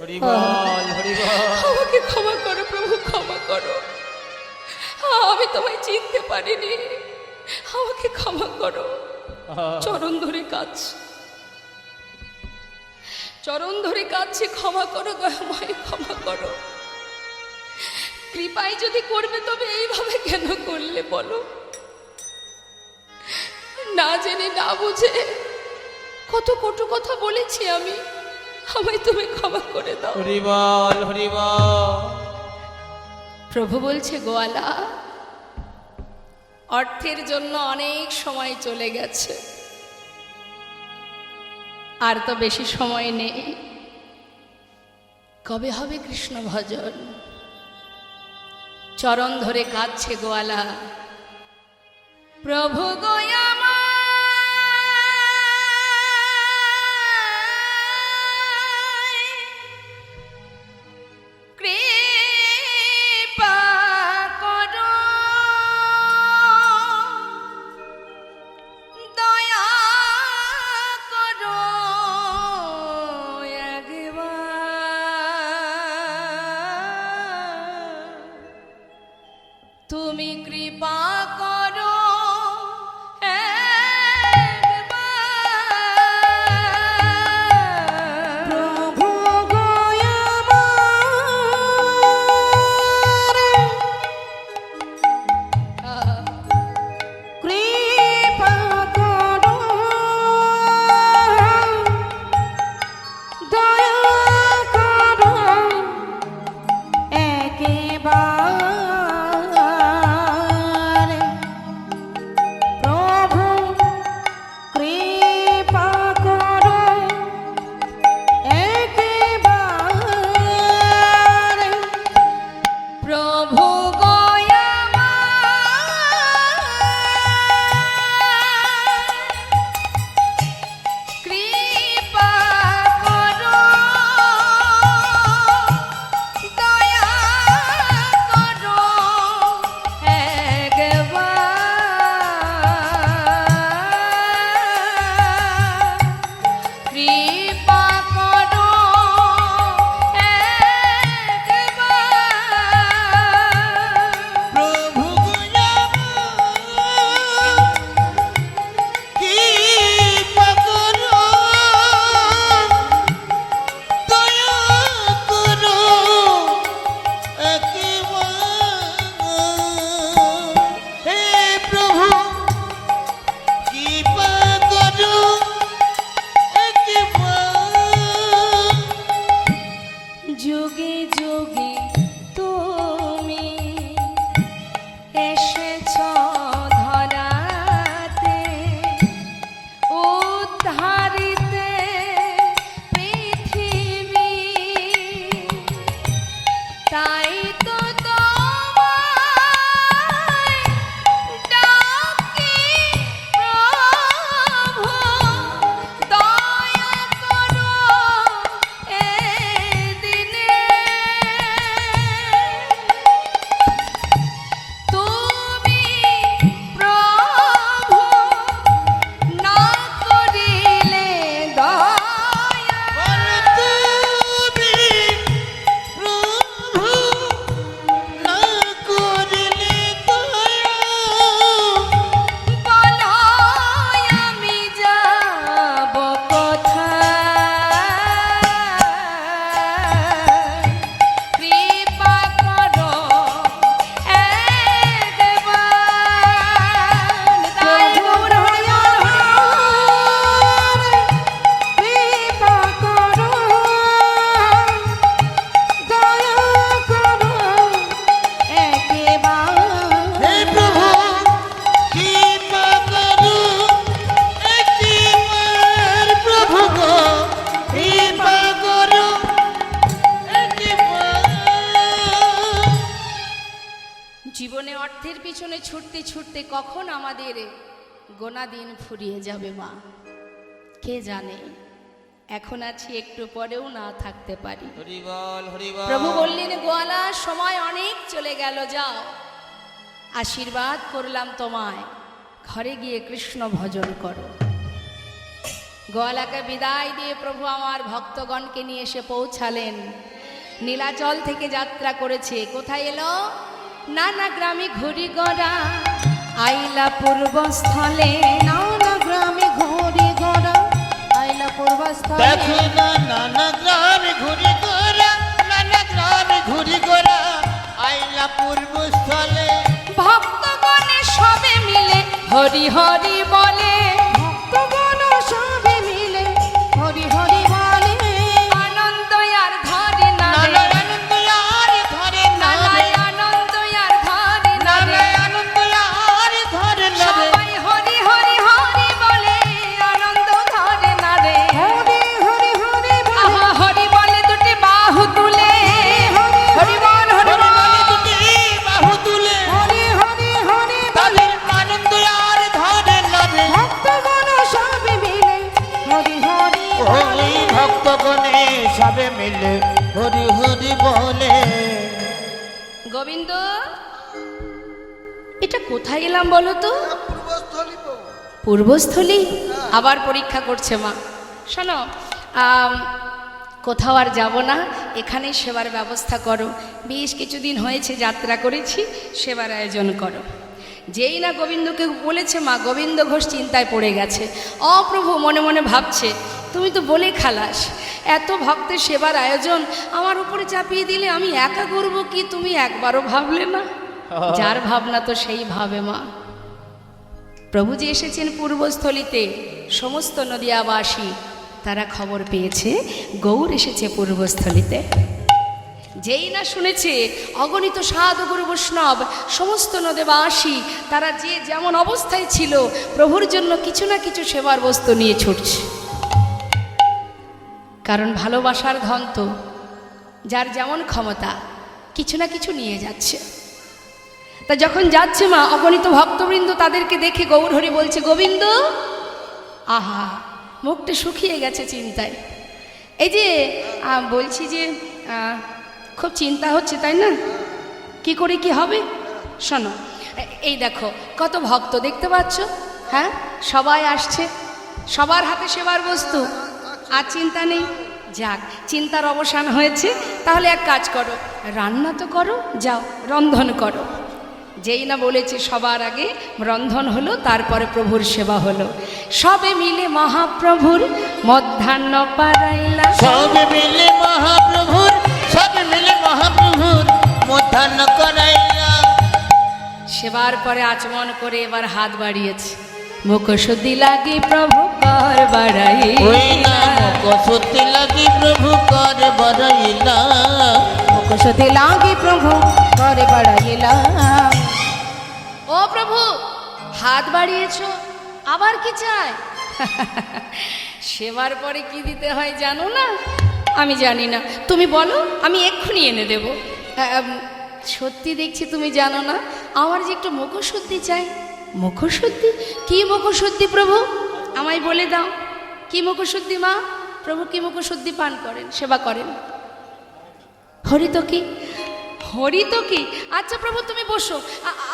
হরি বল, হরি বল। আমাকে ক্ষমা করো প্রভু, ক্ষমা করো, আমি তোমায় চিনতে পারিনি, আমাকে ক্ষমা করো। চরণ ধরে কাঁদছে, চরণ ধরে কাঁদছে, ক্ষমা করো দয়াময়, ক্ষমা করো। কৃপায় যদি করবে তবে এইভাবে কেন করলে বলো? না জেনে না বুঝে কত কটু কথা বলেছি আমি, আমায় তুমি ক্ষমা করে দাও। হরি বল, হরি বল। প্রভু বলছে, গোয়ালা, অর্থের জন্য অনেক সময় চলে গেছে, আর তো বেশি সময় নেই। কবে হবে কৃষ্ণ ভজন? চরণ ধরে কাঁদছে গোয়ালা। প্রভু গোয়ামা কৃপা করো, দয়া করো একবার, তুমি কৃপা করো পিছনে ছুটতে ছুটতে কখন আমাদের গোনা দিন ফুরিয়ে যাবে মা, কে জানে। এখন আছি, একটু পরেও না থাকতে পারি। হরি বল হরি বল। প্রভু বললেন, গোয়ালা সময় অনেক চলে গেল, যাও, আশীর্বাদ করলাম তোমায়, ঘরে গিয়ে কৃষ্ণ ভজন করো। গোয়ালাকে বিদায় দিয়ে প্রভু আমার ভক্তগণকে নিয়ে এসে পৌঁছালেন। নীলাচল থেকে যাত্রা করেছে, কোথায় এলো? নানা গ্রামে ঘুরি গড়া, আইলা পূর্বস্থলে। নানা গ্রামে ঘুরি গোরা, আইলা পূর্বস্থলে। দেখো না নানা গ্রামে ঘুরি গোরা, নানা গ্রামে ঘুরি গোরা, আইলা পূর্বস্থলে। ভক্তগণে সবে মিলে হরি হরি বলে, ভক্তগণ সবে মিলে হরি হরি বলে। আনন্দ আর ধরে না নানা রে, আনন্দ আর ধরে না নানা রে, আনন্দ আর ধরে না নানা রে। আনন্দ আর ধরে না রে। সবাই হরি হরি হরি বলে, আনন্দ ধরে না রে। হরি হরি হরি বলে। আহা হরি বলে দুটি বাহু তুলে, হরি বল হরি হরি বলে বল। দুটি বাহু তুলে, হরি হরি হরি বলে। তাদের আনন্দ আর ধরে না রে। ভক্তগণ সবে মিলে হরি হরি বলে। ওই ভক্তগণে সবে মিলে হরি হরি বলে। গোবিন্দ, এটা কোথায় এলাম বলো তো? পূর্বস্থলী। আবার পরীক্ষা করছে মা। শোনো, কোথাও আর যাব না, এখানেই সেবার ব্যবস্থা করো। বেশ কিছুদিন হয়েছে যাত্রা করেছি, সেবার আয়োজন করো। যেই না গোবিন্দকে বলেছে মা, গোবিন্দ ঘোষ চিন্তায় পড়ে গেছে। অপ্রভু মনে মনে ভাবছে, তুমি তো বলে খালাস, এত ভক্তের সেবার আয়োজন আমার উপরে চাপিয়ে দিলে আমি একা করব কি? তুমি একবারও ভাবলে না? যার ভাবনা তো সেই ভাবে মা। প্রভু যে এসেছেন পূর্বস্থলীতে, সমস্ত নদিয়াবাসী তারা খবর পেয়েছে গৌর এসেছে পূর্বস্থলীতে। যেই না শুনেছে, অগণিত সাধু গুরু বৈষ্ণব সমস্ত নদেবাসী তারা যে যেমন অবস্থায় ছিল, প্রভুর জন্য কিছু না কিছু সেবার বস্তু নিয়ে ছুটছে। কারণ ভালোবাসার ধন তো যার যেমন ক্ষমতা, কিছু না কিছু নিয়ে যাচ্ছে। তা যখন যাচ্ছে মা, অগণিত ভক্তবৃন্দ তাদেরকে দেখে গৌর হরি বলছে, গোবিন্দ, আহা, মুখটা শুকিয়ে গেছে চিন্তায়। এই যে বলছি যে খুব চিন্তা হচ্ছে, তাই না? কি করে কি হবে? শোনো, এই দেখো কত ভক্ত দেখতে পাচ্ছ, হ্যাঁ, সবাই আসছে, সবার হাতে সেবার বস্তু, আর চিন্তা নেই। যাক, চিন্তার অবসান হয়েছে। তাহলে এক কাজ করো, রান্না তো করো, যাও রন্ধন করো। যেই না বলেছে সবার আগে রন্ধন হলো, তারপরে প্রভুর সেবা হলো। সবে মিলে মহাপ্রভুর মধ্যাহ্ন পারাইলা, সবে মিলে মহাপ্রভুর, সবে মিলে মহাপ্রভুর মধ্যাহ্ন করাইলা। সেবার পরে আচমন করে এবার হাত বাড়িয়েছে, মুখশুদ্ধি লাগি প্রভু কর ওই না বাড়াইলা, মুখশুদ্ধি লাগি প্রভু কর বাড়াইলা, মুখশুদ্ধি লাগি প্রভু করে বাড়াইলা। ও প্রভু, হাত বাড়িয়েছো, আবার কি চাই? সেবার পরে কি দিতে হয় জানো না? আমি জানি না, তুমি বলো, আমি এক্ষুনি এনে দেব। সত্যি দেখছি তুমি জানো না, আমার যে একটু মুখশুদ্ধি চাই। মুখশুদ্ধি? কি মুখশুদ্ধি প্রভু, আমায় বলে দাও। কি মুখশুদ্ধি মা? প্রভু কি মুখশুদ্ধি পান করেন, সেবা করেন? হরিতকি, হরিতকি। আচ্ছা প্রভু তুমি বসো,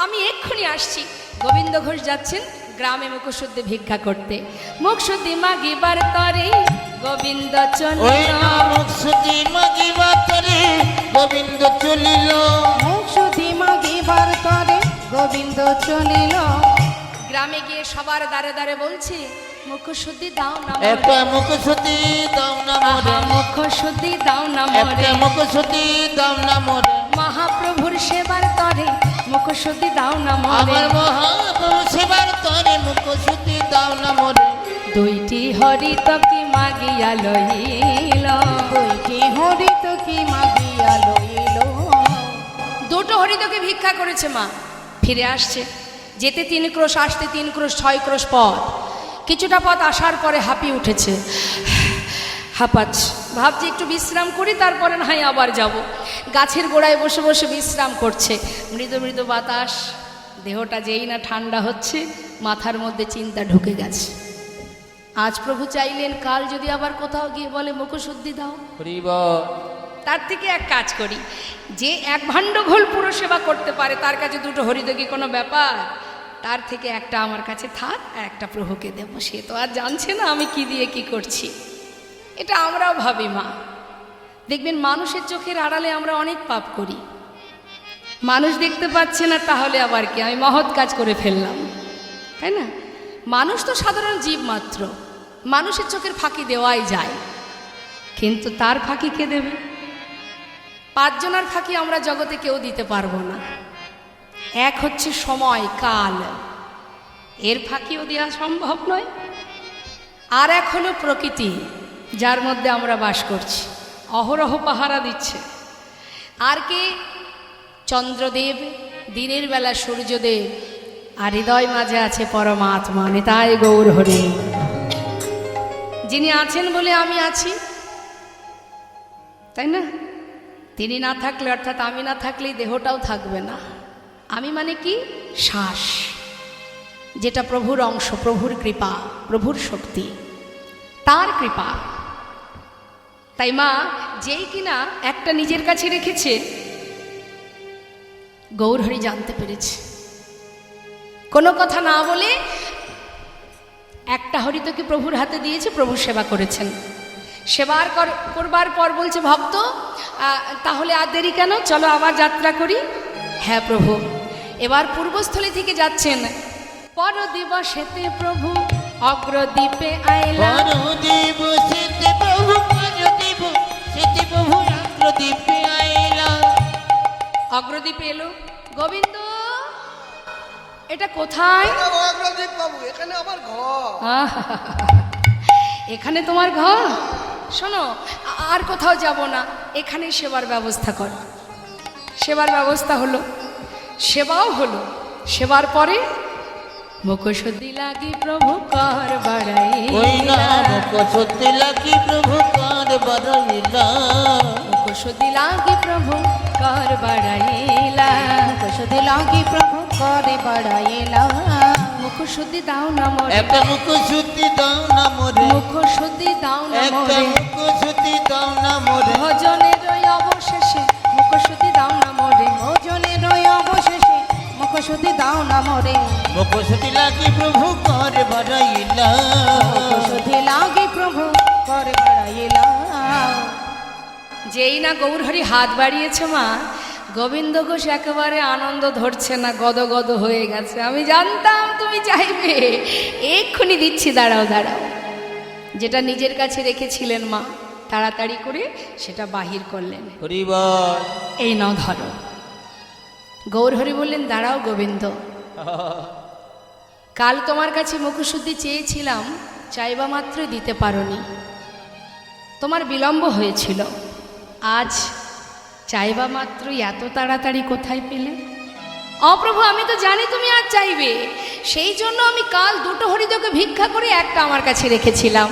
আমি এক্ষুনি আসছি। গোবিন্দ ঘোষ যাচ্ছেন গ্রামে মুখশুদ্ধি ভিক্ষা করতে। মুখশুদ্ধি মাগিবার তরে গোবিন্দ ওই চলিল, না মুখশুদ্ধি মাগিবা তরে গোবিন্দ চলিল, মুখশুদ্ধি মাগিবার তরে গোবিন্দ চলিল। গ্রামে গিয়ে সবার দ্বারে দ্বারে বলছে, মুখশুদ্ধি দাও না একটা মোরে, মুখশুদ্ধি দাও না আহা মোরে, মুখশুদ্ধি দাও না একটা মোরে। মুখশুদ্ধি দাও না মোরে, মহাপ্রভুর সেবার তরে মুখশুদ্ধি দাও না মোরে। আমার মহাপ্রভু সেবার তরে মুখশুদ্ধি দাও না মোরে। দুইটি হরিতকি মাগিয়া লইল, দুইটি হরিত কি মাগিয়া লইল। দুটো হরিতকে ভিক্ষা করেছে মা, ফিরে আসছে। যেতে 3 ক্রোশ, আসতে 3 ক্রোশ, 6 ক্রোশ পথ। কিছুটা পথ আসার পরে হাঁপিয়ে উঠেছে, হাঁপাচ্ছে, ভাবছি একটু বিশ্রাম করি, তারপরে না হয় আবার যাব। গাছের গোড়ায় বসে বসে বিশ্রাম করছে। মৃদু মৃদু বাতাস দেহটা যেই না ঠান্ডা হচ্ছে মাথার মধ্যে চিন্তা ঢুকে গেছে। আজ প্রভু চাইলেন কাল যদি আবার কোথাও গিয়ে বলে মুখশুদ্ধি দাও, হরি বল তার থেকে এক কাজ করি, যে এক ভাণ্ড ঘোল পুরো সেবা করতে পারে তার কাছে দুটো হরিদকি কোনো ব্যাপার, তার থেকে একটা আমার কাছে থাক আর একটা প্রভুকে দেব, সে তো আর জানছে না আমি কি দিয়ে কি করছি। এটা আমরাও ভাবি মা, দেখবেন মানুষের চোখের আড়ালে আমরা অনেক পাপ করি, মানুষ দেখতে পাচ্ছে না তাহলে আবার কি আমি মহৎ কাজ করে ফেললাম, তাই না? মানুষ তো সাধারণ জীব মাত্র, মানুষের চোখের ফাঁকি দেওয়াই যায়, কিন্তু তার ফাঁকি কে দেবে? 5 জনের ফাঁকি আমরা জগতে কেউ দিতে পারবো না। এক হচ্ছে সময় কাল, এর ফাঁকিও দেওয়া সম্ভব নয়। আর এক হলো প্রকৃতি, যার মধ্যে আমরা বাস করছি, অহরহ পাহারা দিচ্ছে। আর কে? চন্দ্রদেব, দিনের বেলা সূর্যদেব, আর হৃদয় মাঝে আছে পরমাত্মা, নিতাই গৌর হরি। যিনি আছেন বলে আমি আছি, তাই না? তিনি না থাকলে, অর্থাৎ আমি না থাকলেই দেহটাও থাকবে না। আমি মানে কি? শ্বাস, যেটা প্রভুর অংশ, প্রভুর কৃপা, প্রভুর শক্তি, তার কৃপা। তাই মা যেই কিনা একটা নিজের কাছে রেখেছে, গৌরহরি জানতে পেরেছে, কোনো কথা না বলে একটা হরিতকে প্রভুর হাতে দিয়েছে, প্রভু সেবা করেছেন। সেবার করবার পর বলছে, ভক্ত তাহলে আর দেরি কেন, চলো আবার যাত্রা করি। হ্যাঁ প্রভু। এবার পূর্বস্থলী থেকে যাচ্ছেন। পর দিবসেতে প্রভু অগ্রদ্বীপে আইলা, দিবসেতে প্রভু দিবসেতে প্রভু অগ্রদ্বীপে আইলা। অগ্রদ্বীপে এলো। গোবিন্দ, এটা কোথায়? অগ্রদ্বীপ বাবু, এখানে আমার ঘর। এখানে তোমার ঘর? শোনো, আর কোথাও যাব না, এখানেই সেবার ব্যবস্থা কর। সেবার ব্যবস্থা হলো, সেবাও হলো। সেবার পরে মুখশুদ্ধি লাগি প্রভু কর বাড়াইলা, মুখশুদ্ধি লাগি প্রভু কর বাড়াইলা, মুখশুদ্ধি লাগি প্রভু কর বাড়াইলা, মুখশুদ্ধি লাগি প্রভু করে বাড়াইলা। মুখশুদ্ধি দাও না মোরে, একটা মুখশুদ্ধি দাও না মোরে, মুখশুদ্ধি দাও না একটা মোরে, মুখশুদ্ধি দাও না মোরে, ভজনের ওই অবশেষে মুখশুদ্ধি দাও না মোরে, ভজনের ওই অবশেষে মুখশুদ্ধি দাও না মোরে। মুখশুদ্ধি লাগি প্রভু কর বাড়াইলা, মুখশুদ্ধি লাগি প্রভু করে বাড়াইলা। যেই না গৌরহরি হাত বাড়িয়েছে মা, গোবিন্দ ঘোষ একেবারে আনন্দ ধরছে না, গদগদ হয়ে গেছে। আমি জানতাম তুমি চাইবে, এক্ষুনি দিচ্ছি, দাঁড়াও দাঁড়াও। যেটা নিজের কাছে রেখেছিলেন মা, তাড়াতাড়ি করে সেটা বাহির করলেন। হরি বল এই নাও ধরো। গৌরহরি বললেন, দাঁড়াও গোবিন্দ, কাল তোমার কাছে মুখশুদ্ধি চেয়েছিলাম, চাইবা মাত্র দিতে পারোনি, তোমার বিলম্ব হয়েছিল। আজ চাইবা মাত্র এত তাড়াতাড়ি কোথায় পেলে? অপ্রভু, আমি তো জানি তুমি আজ চাইবে, সেই জন্য আমি কাল 2টো হরিদকে ভিক্ষা করে একটা আমার কাছে রেখেছিলাম।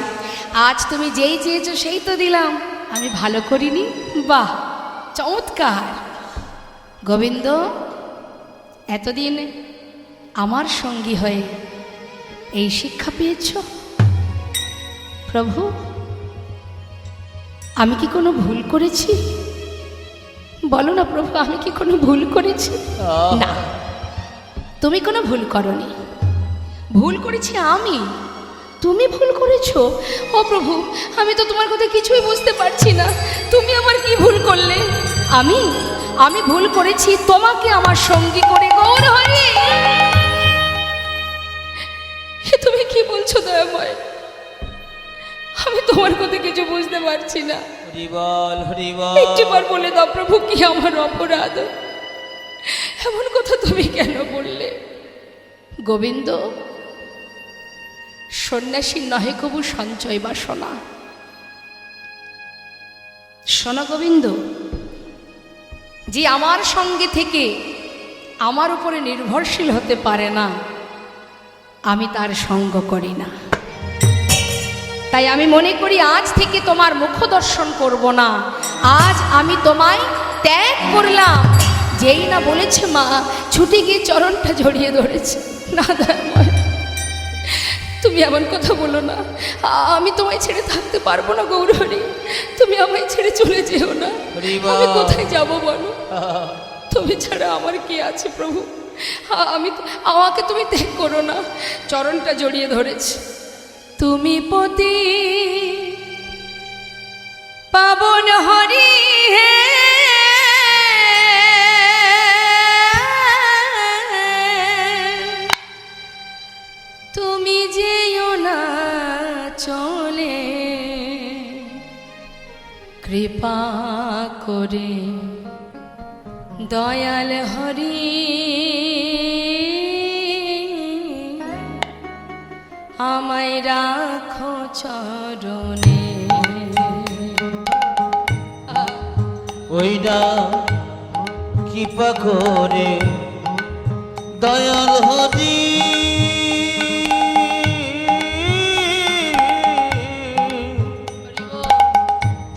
আজ তুমি যেই চেয়েছো সেই তো দিলাম, আমি ভালো করিনি? বাহ, চমৎকার। গোবিন্দ, এতদিন আমার সঙ্গী হয়ে এই শিক্ষা পেয়েছ? প্রভু, আমি কি কোনো ভুল করেছি? বলো না প্রভু, আমি কি কোনো ভুল করেছি? না, তুমি কোনো ভুল করনি, ভুল করেছি আমি, তুমি ভুল করেছো। ও প্রভু, আমি তো তোমার কথা কিছুই বুঝতে পারছি না, তুমি আমার কি ভুল করলে? আমি ভুল করেছি তোমাকে আমার সঙ্গী করে। গৌরহরি, তুমি কি বলছো দয়াময়? আমি তোমার কথা কিছু বুঝতে পারছি না। হরি বল হরি বল। একটিবার বলে দাও প্রভু, কি আমার অপরাধ? এমন কথা তুমি কেন বললে? গোবিন্দ, সন্ন্যাসী নহে কবু সঞ্চয় বাসনা। শোনো গোবিন্দ, যে আমার সঙ্গে থেকে আমার উপরে নির্ভরশীল হতে পারে না, আমি তার সঙ্গ করি না। তাই আমি মনে করি আজ থেকে তোমার মুখ দর্শন করব না, আজ আমি তোমায় ত্যাগ করলাম। যেই না বলেছে মা, ছুটে গিয়ে চরণটা জড়িয়ে ধরেছে। না দয়াময়, তুমি এমন কথা বলো না, আমি তোমায় ছেড়ে থাকতে পারবো না গৌরহরি, তুমি আমায় ছেড়ে চলে যেও না। আমি কোথায় যাব বলো? তুমি ছাড়া আমার কি আছে প্রভু? আমাকে তুমি ত্যাগ করো না। চরণটা জড়িয়ে ধরেছে। তুমি পতি পাবন হরি হে, তুমি যেও না চলে, কৃপা করে দয়াল হরি আমায় রাখো চরণে। ওইটা কৃপা করে দয়াল হরি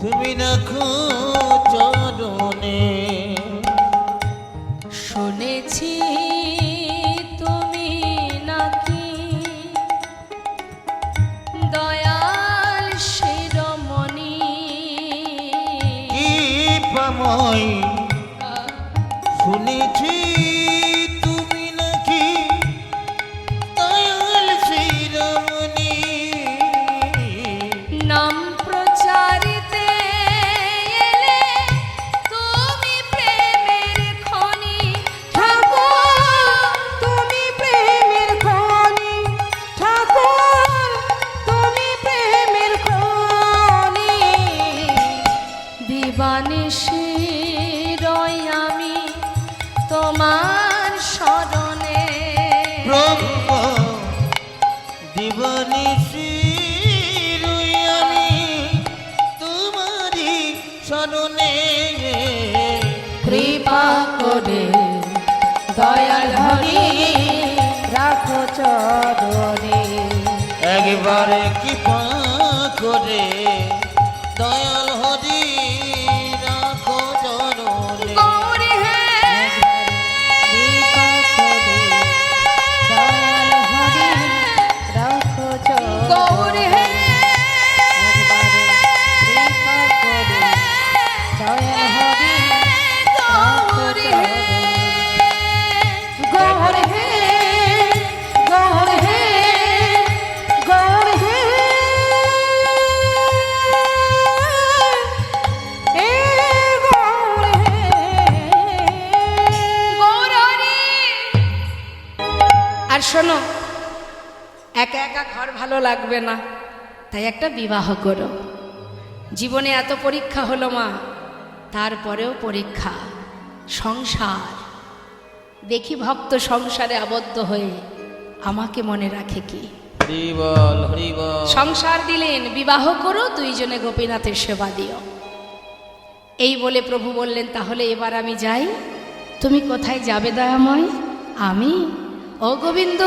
তুমি রাখো চরণে। শুনেছি তুমি নাকি দয়াল শিরোমণি, কৃপাময় শুনেছি তুমি নাকি দয়াল শিরোমণি। নাম প্রচারিতে এলে তুমি প্রেমের খনি, ঠাকুর তুমি প্রেমের খনি, ঠাকুর তুমি প্রেমের খনি। দিবানিশি রই আমি তোমার শরণে। ব্রহ্ম দিবানিশি রই আমি তোমারি শরণে। কৃপা করে দয়াল হরি রাখো চরণে। একবারে কৃপা করে দয়াল হরি রাখো চরণে। গৌর হে, কৃপা করে দয়াল হরি রাখো চরণে। গৌর হে, একবারে কৃপা করে দয়াল হরি গৌর হে, গৌর হে, গৌর হে, গৌর হে, এ গৌর হে। গৌর হরি। আর শোনো, একা একা ঘর ভালো লাগবে না, তাই একটা বিবাহ করো। জীবনে এত পরীক্ষা হলো মা, তারপরেও পরীক্ষা সংসার। দেখি ভক্ত সংসারে আবদ্ধ হয়ে আমাকে মনে রাখে কি। হরি বল, হরি বল। সংসার দিলেন, বিবাহ করো, দুইজনে গোপীনাথের সেবা দিও। এই বলে প্রভু বললেন, তাহলে এবার আমি যাই। তুমি কোথায় যাবে দয়াময়? আমি? ও গোবিন্দ,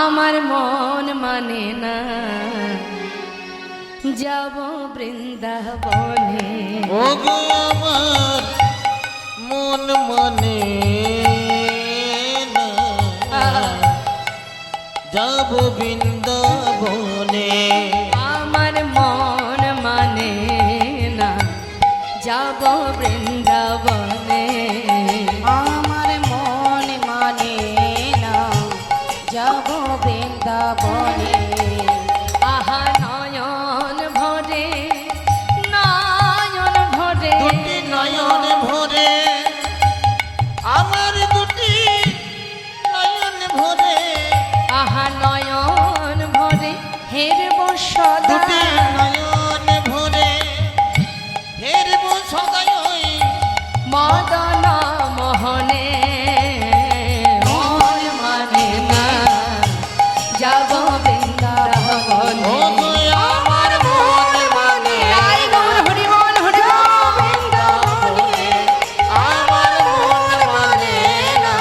আমার মন মানে না, যাব বৃন্দাবনে। ও গো আমার মন মানে না, যাব বৃন্দাবনে। আমার মন মানে না, যাব বৃন্দাবনে। আমার মন মানে না, যাব বৃন্দাবনে। আহা নয়ন ভরে, নয়ন ভরে, দুটি নয়ন ভরে, আমার দুটি নয়ন ভরে, আহা নয়ন ভরে, হেরব সদা, দুটি নয়ন ভরে, হেরব সদাই মদন মোহনে। মন মানে না, যাব বৃন্দাবনে। ও গো আমার মন মানে আই গৌর হরি বল, হরি বল। বৃন্দাবনে। আমার মন মানে না,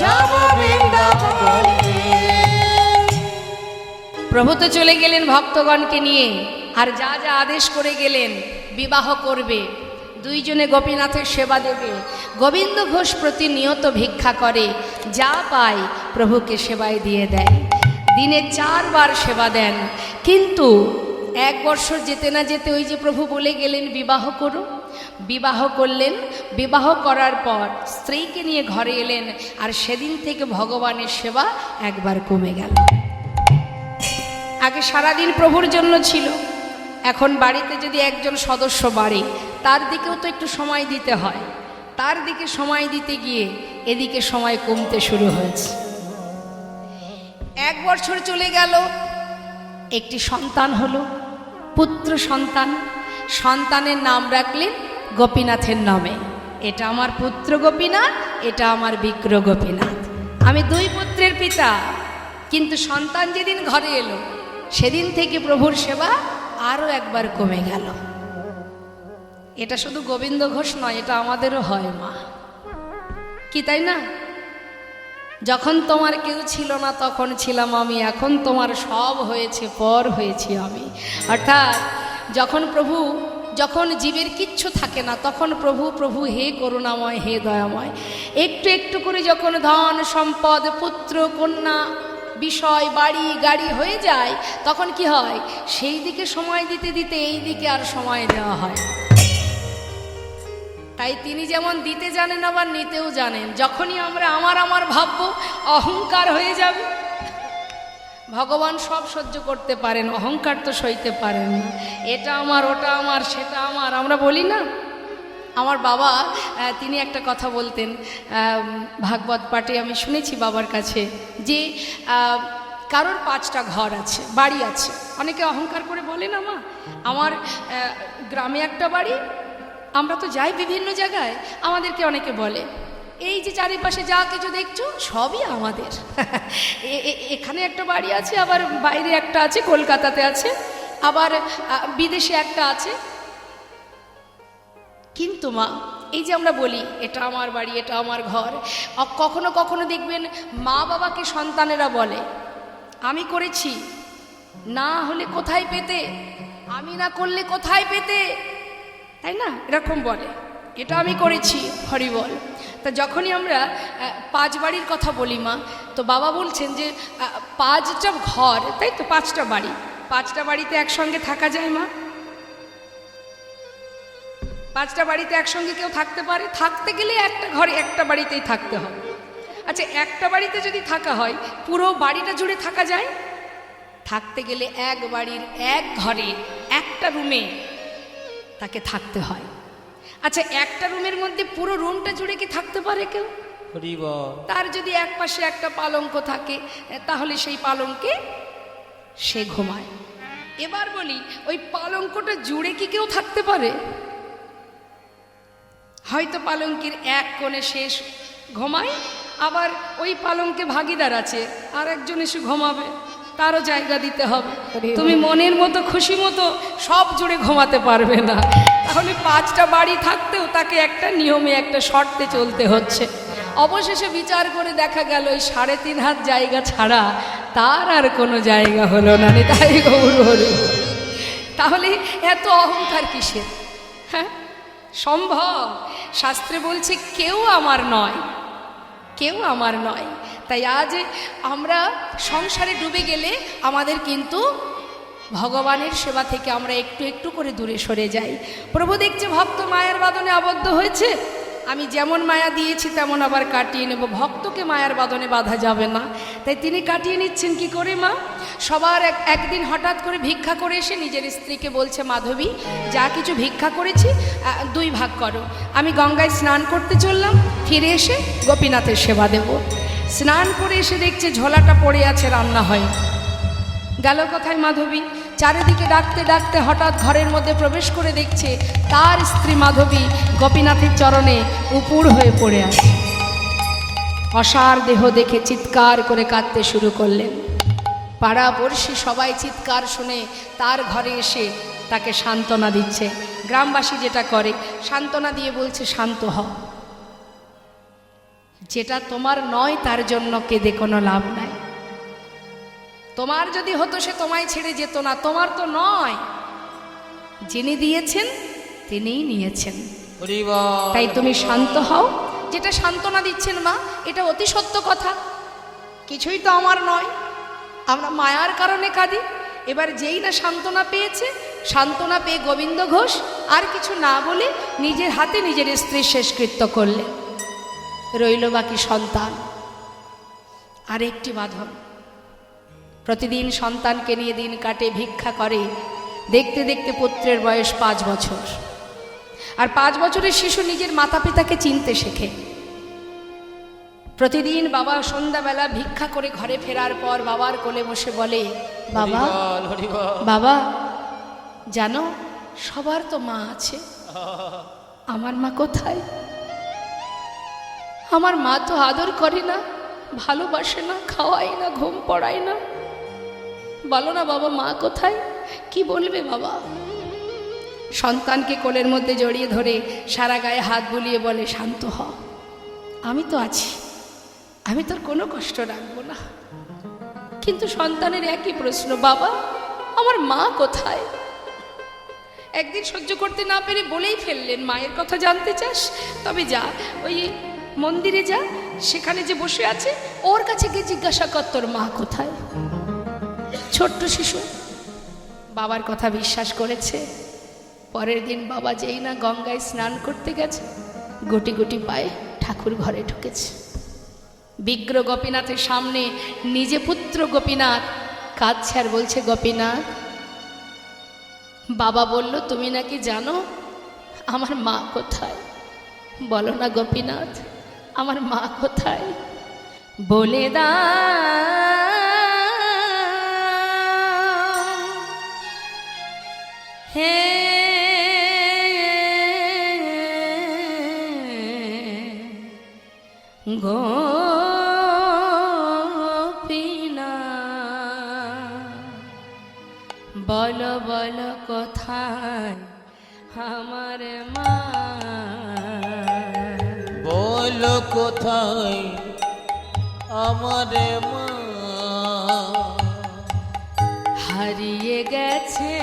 যাব বৃন্দাবনে। প্রভু তো চলে গেলেন ভক্তগণকে নিয়ে, আর যা যা আদেশ করে গেলেন বিবাহ করবে। দুইজনে গোপীনাথের সেবা দেবে। গোবিন্দ ঘোষ প্রতিনিয়ত ভিক্ষা করে, যা পায় প্রভুকে সেবায় দিয়ে দেয়। দিনে 4 বার সেবা দেন। কিন্তু 1 বছর যেতে না যেতে ওই যে প্রভু বলে গেলেন বিবাহ করো, বিবাহ করলেন। বিবাহ করার পর স্ত্রীকে নিয়ে ঘরে এলেন, আর সেদিন থেকে ভগবানের সেবা একবার কমে গেল। আগে সারাদিন প্রভুর জন্য ছিল, এখন বাড়িতে যদি একজন সদস্য বাড়ে, তার দিকেও তো একটু সময় দিতে হয়। তার দিকে সময় দিতে গিয়ে এদিকে সময় কমতে শুরু হয়েছে। 1 বছর চলে গেল, একটি সন্তান হলো, পুত্র সন্তান। সন্তানের নাম রাখলেন গোপীনাথের নামে। এটা আমার পুত্র গোপীনাথ, এটা আমার বিগ্রহ গোপীনাথ। আমি 2 পুত্রের পিতা। কিন্তু সন্তান যেদিন ঘরে এলো, সেদিন থেকে প্রভুর সেবা আরও একবার কমে গেল। এটা শুধু গোবিন্দ ঘোষ নয়, এটা আমাদেরও হয় মা, কি তাই না? যখন তোমার কেউ ছিল না তখন ছিলাম আমি, এখন তোমার সব হয়েছে, পর হয়েছি আমি। অর্থাৎ যখন জীবের কিচ্ছু থাকে না, তখন প্রভু প্রভু হে করুণাময়, হে দয়াময়। একটু একটু করে যখন ধন সম্পদ, পুত্র কন্যা, বিষয়, বাড়ি গাড়ি হয়ে যায়, তখন কি হয়? সেই দিকে সময় দিতে দিতে এই দিকে আর সময় দেওয়া হয়। তাই তিনি যেমন দিতে জানেন, আবার নিতেও জানেন। যখনই আমরা আমার ভাববো, অহংকার হয়ে যাবে। ভগবান সব সহ্য করতে পারেন, অহংকার তো সইতে পারেন না। এটা আমার, ওটা আমার, সেটা আমার, আমরা বলি না। আমার বাবা তিনি একটা কথা বলতেন, ভাগবত পাঠে আমি শুনেছি বাবার কাছে, যে কারোর 5টা ঘর আছে, বাড়ি আছে। অনেকে অহংকার করে বলে না, মা আমার গ্রামে একটা বাড়ি, আমরা তো যাই বিভিন্ন জায়গায়, আমাদেরকে অনেকে বলে এই যে চারিপাশে যা কিছু দেখছো সবই আমাদের। এখানে একটা বাড়ি আছে, আবার বাইরে একটা আছে, কলকাতাতে আছে, আবার বিদেশে একটা আছে। কিন্তু মা, এই যে আমরা বলি এটা আমার বাড়ি, এটা আমার ঘর, কখনো কখনো দেখবেন মা বাবাকে সন্তানেরা বলে আমি করেছি, না হলে কোথায় পেতে, আমি না করলে কোথায় পেতে, তাই না? এরকম বলে, এটা আমি করেছি, হরি বল। তা যখনই আমরা 5 বাড়ির কথা বলি মা, তো বাবা বলছেন যে 5টা ঘর, তাই তো 5টা বাড়ি, 5টা বাড়িতে একসঙ্গে থাকা যায় মা? 5টা বাড়িতে একসঙ্গে কেউ থাকতে পারে? থাকতে গেলে একটা ঘরে, একটা বাড়িতেই থাকতে হবে। আচ্ছা, একটা বাড়িতে যদি থাকা হয়, পুরো বাড়িটা জুড়ে থাকা যায়? থাকতে গেলে এক বাড়ির এক ঘরে একটা রুমে তাকে থাকতে হয়। আচ্ছা, একটা রুমের মধ্যে পুরো রুমটা জুড়ে কি থাকতে পারে কেউ? হরি বল। তার যদি এক পাশে একটা পালঙ্ক থাকে, তাহলে সেই পালঙ্কে সে ঘুমায়। এবার বলি, ওই পালঙ্কটা জুড়ে কি কেউ থাকতে পারে? হয়তো পালঙ্কের এক কোণে শেষ ঘুমায়, আবার ওই পালঙ্কে ভাগিদার আছে, আর একজন এসে ঘুমাবে, তারও জায়গা দিতে হবে। তুমি মনের মতো খুশি মতো সব জুড়ে ঘুমাতে পারবে না। তাহলে 5টা বাড়ি থাকতেও তাকে একটা নিয়মে, একটা শর্তে চলতে হচ্ছে। অবশেষে বিচার করে দেখা গেল ওই 3.5 হাত জায়গা ছাড়া তার আর কোনো জায়গা হলো না। তাই গৌর হরি। তাহলে এত অহংকার কিসের? হ্যাঁ, সম্ভব? শাস্ত্রে বলছে কেউ আমার নয়, কেউ আমার নয়। তাই আজ আমরা সংসারে ডুবে গেলে আমাদের কিন্তু ভগবানের সেবা থেকে আমরা একটু একটু করে দূরে সরে যাই। প্রভু দেখছে ভক্ত মায়ার বাঁধনে আবদ্ধ হয়েছে, আমি যেমন মায়া দিয়েছি তেমন আবার কাটিয়ে নেব। ভক্তকে মায়ার বাঁধনে বাঁধা যাবে না, তাই তিনি কাটিয়ে নিচ্ছেন কি করে মা? সবার একদিন হঠাৎ করে ভিক্ষা করে এসে নিজের স্ত্রীকে বলছে, মাধবী যা কিছু ভিক্ষা করেছি 2 ভাগ করো। আমি গঙ্গায় স্নান করতে চললাম, ফিরে এসে গোপীনাথের সেবা দেব। স্নান করে এসে দেখছে ঝোলাটা পড়ে আছে, রান্না হয়। গেল কোথায় মাধবী? চারিদিকে ডাকতে ডাকতে হঠাৎ ঘরের মধ্যে প্রবেশ করে দেখছে তার স্ত্রী মাধবী গোপীনাথের চরণে উপুর হয়ে পড়ে আছে। অসার দেহ দেখে চিৎকার করে কাঁদতে শুরু করলেন। পাড়াপড়শি সবাই চিৎকার শুনে তার ঘরে এসে তাকে সান্ত্বনা দিচ্ছে। গ্রামবাসী যেটা করে, সান্ত্বনা দিয়ে বলছে, শান্ত হও, যেটা তোমার নয় তার জন্য কেঁদে কোনো লাভ নাই। তোমার যদি হতো সে তোমায় ছেড়ে যেত না, তোমার তো নয়, যিনি দিয়েছেন তিনিই নিয়েছেন। হরি বল তাই তুমি শান্ত হও। যেটা সান্ত্বনা দিচ্ছেন মা, এটা অতি সত্য কথা। কিছুই তো আমার নয়, আমরা মায়ার কারণে কাঁদি। এবার যেই না সান্ত্বনা পেয়েছে, সান্ত্বনা পেয়ে গোবিন্দ ঘোষ আর কিছু না বলে নিজের হাতে নিজের স্ত্রীর শেষকৃত্য করলেন। রইল বাকি সন্তান আর একটি বাঁধন। প্রতিদিন সন্তানকে নিয়ে দিন কাটে, ভিক্ষা করে। দেখতে দেখতে পুত্রের বয়স 5 বছর। আর 5 বছরের শিশু নিজের মাতা পিতাকে চিনতে শেখে। প্রতিদিন বাবা সন্ধ্যাবেলা ভিক্ষা করে ঘরে ফেরার পর বাবার কোলে বসে বলে, বাবা হরি বল বাবা, জানো সবার তো মা আছে, আমার মা কোথায়? আমার মা তো আদর করে না, ভালোবাসে না, খাওয়াই না, ঘুম পড়ায় না। বলো না বাবা, মা কোথায়? কি বলবে বাবা? সন্তানকে কোলের মধ্যে জড়িয়ে ধরে সারা গায়ে হাত বুলিয়ে বলে, শান্ত হ, আমি তো আছি, আমি তোর কোনো কষ্ট রাখবো না। কিন্তু সন্তানের একই প্রশ্ন, বাবা আমার মা কোথায়? একদিন সহ্য করতে না পেরে বলেই ফেললেন, মায়ের কথা জানতে চাস? তবে যা, ওই মন্দিরে যা, সেখানে যে বসে আছে ওর কাছে গিয়ে জিজ্ঞাসা কর তোর মা কোথায়। ছোট্ট শিশু বাবার কথা বিশ্বাস করেছে। পরের দিন বাবা যেই না গঙ্গায় স্নান করতে গেছে, গুটি গুটি পায়ে ঠাকুর ঘরে ঢুকেছে। বিগ্র গোপীনাথের সামনে নিজে পুত্র গোপীনাথ কাঁদছে আর বলছে, গোপীনাথ, বাবা বলল তুমি নাকি জানো আমার মা কোথায়। বলো না গোপীনাথ, আমার মা কোথায়? বলে দাও হে গোপীনাথ, বলো বলো কোথায় আমার মা? বলো কোথায় আমার মা? হারিয়ে গেছে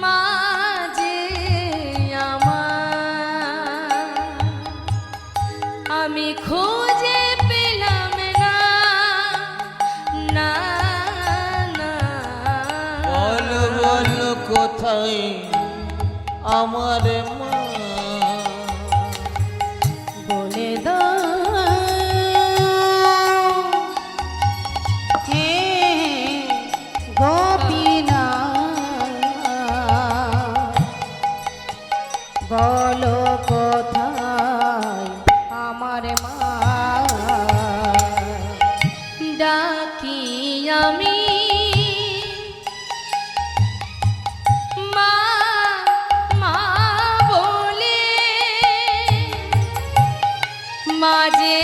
মা যে আমার, আমি খুঁজে পেলাম না, না না। বলো বলো কোথায় আমার মা? বলে দাও হে গোপীনাথ, বলো কোথায় আমার মা? ডাকি আমি মা মা বলে, মাঝে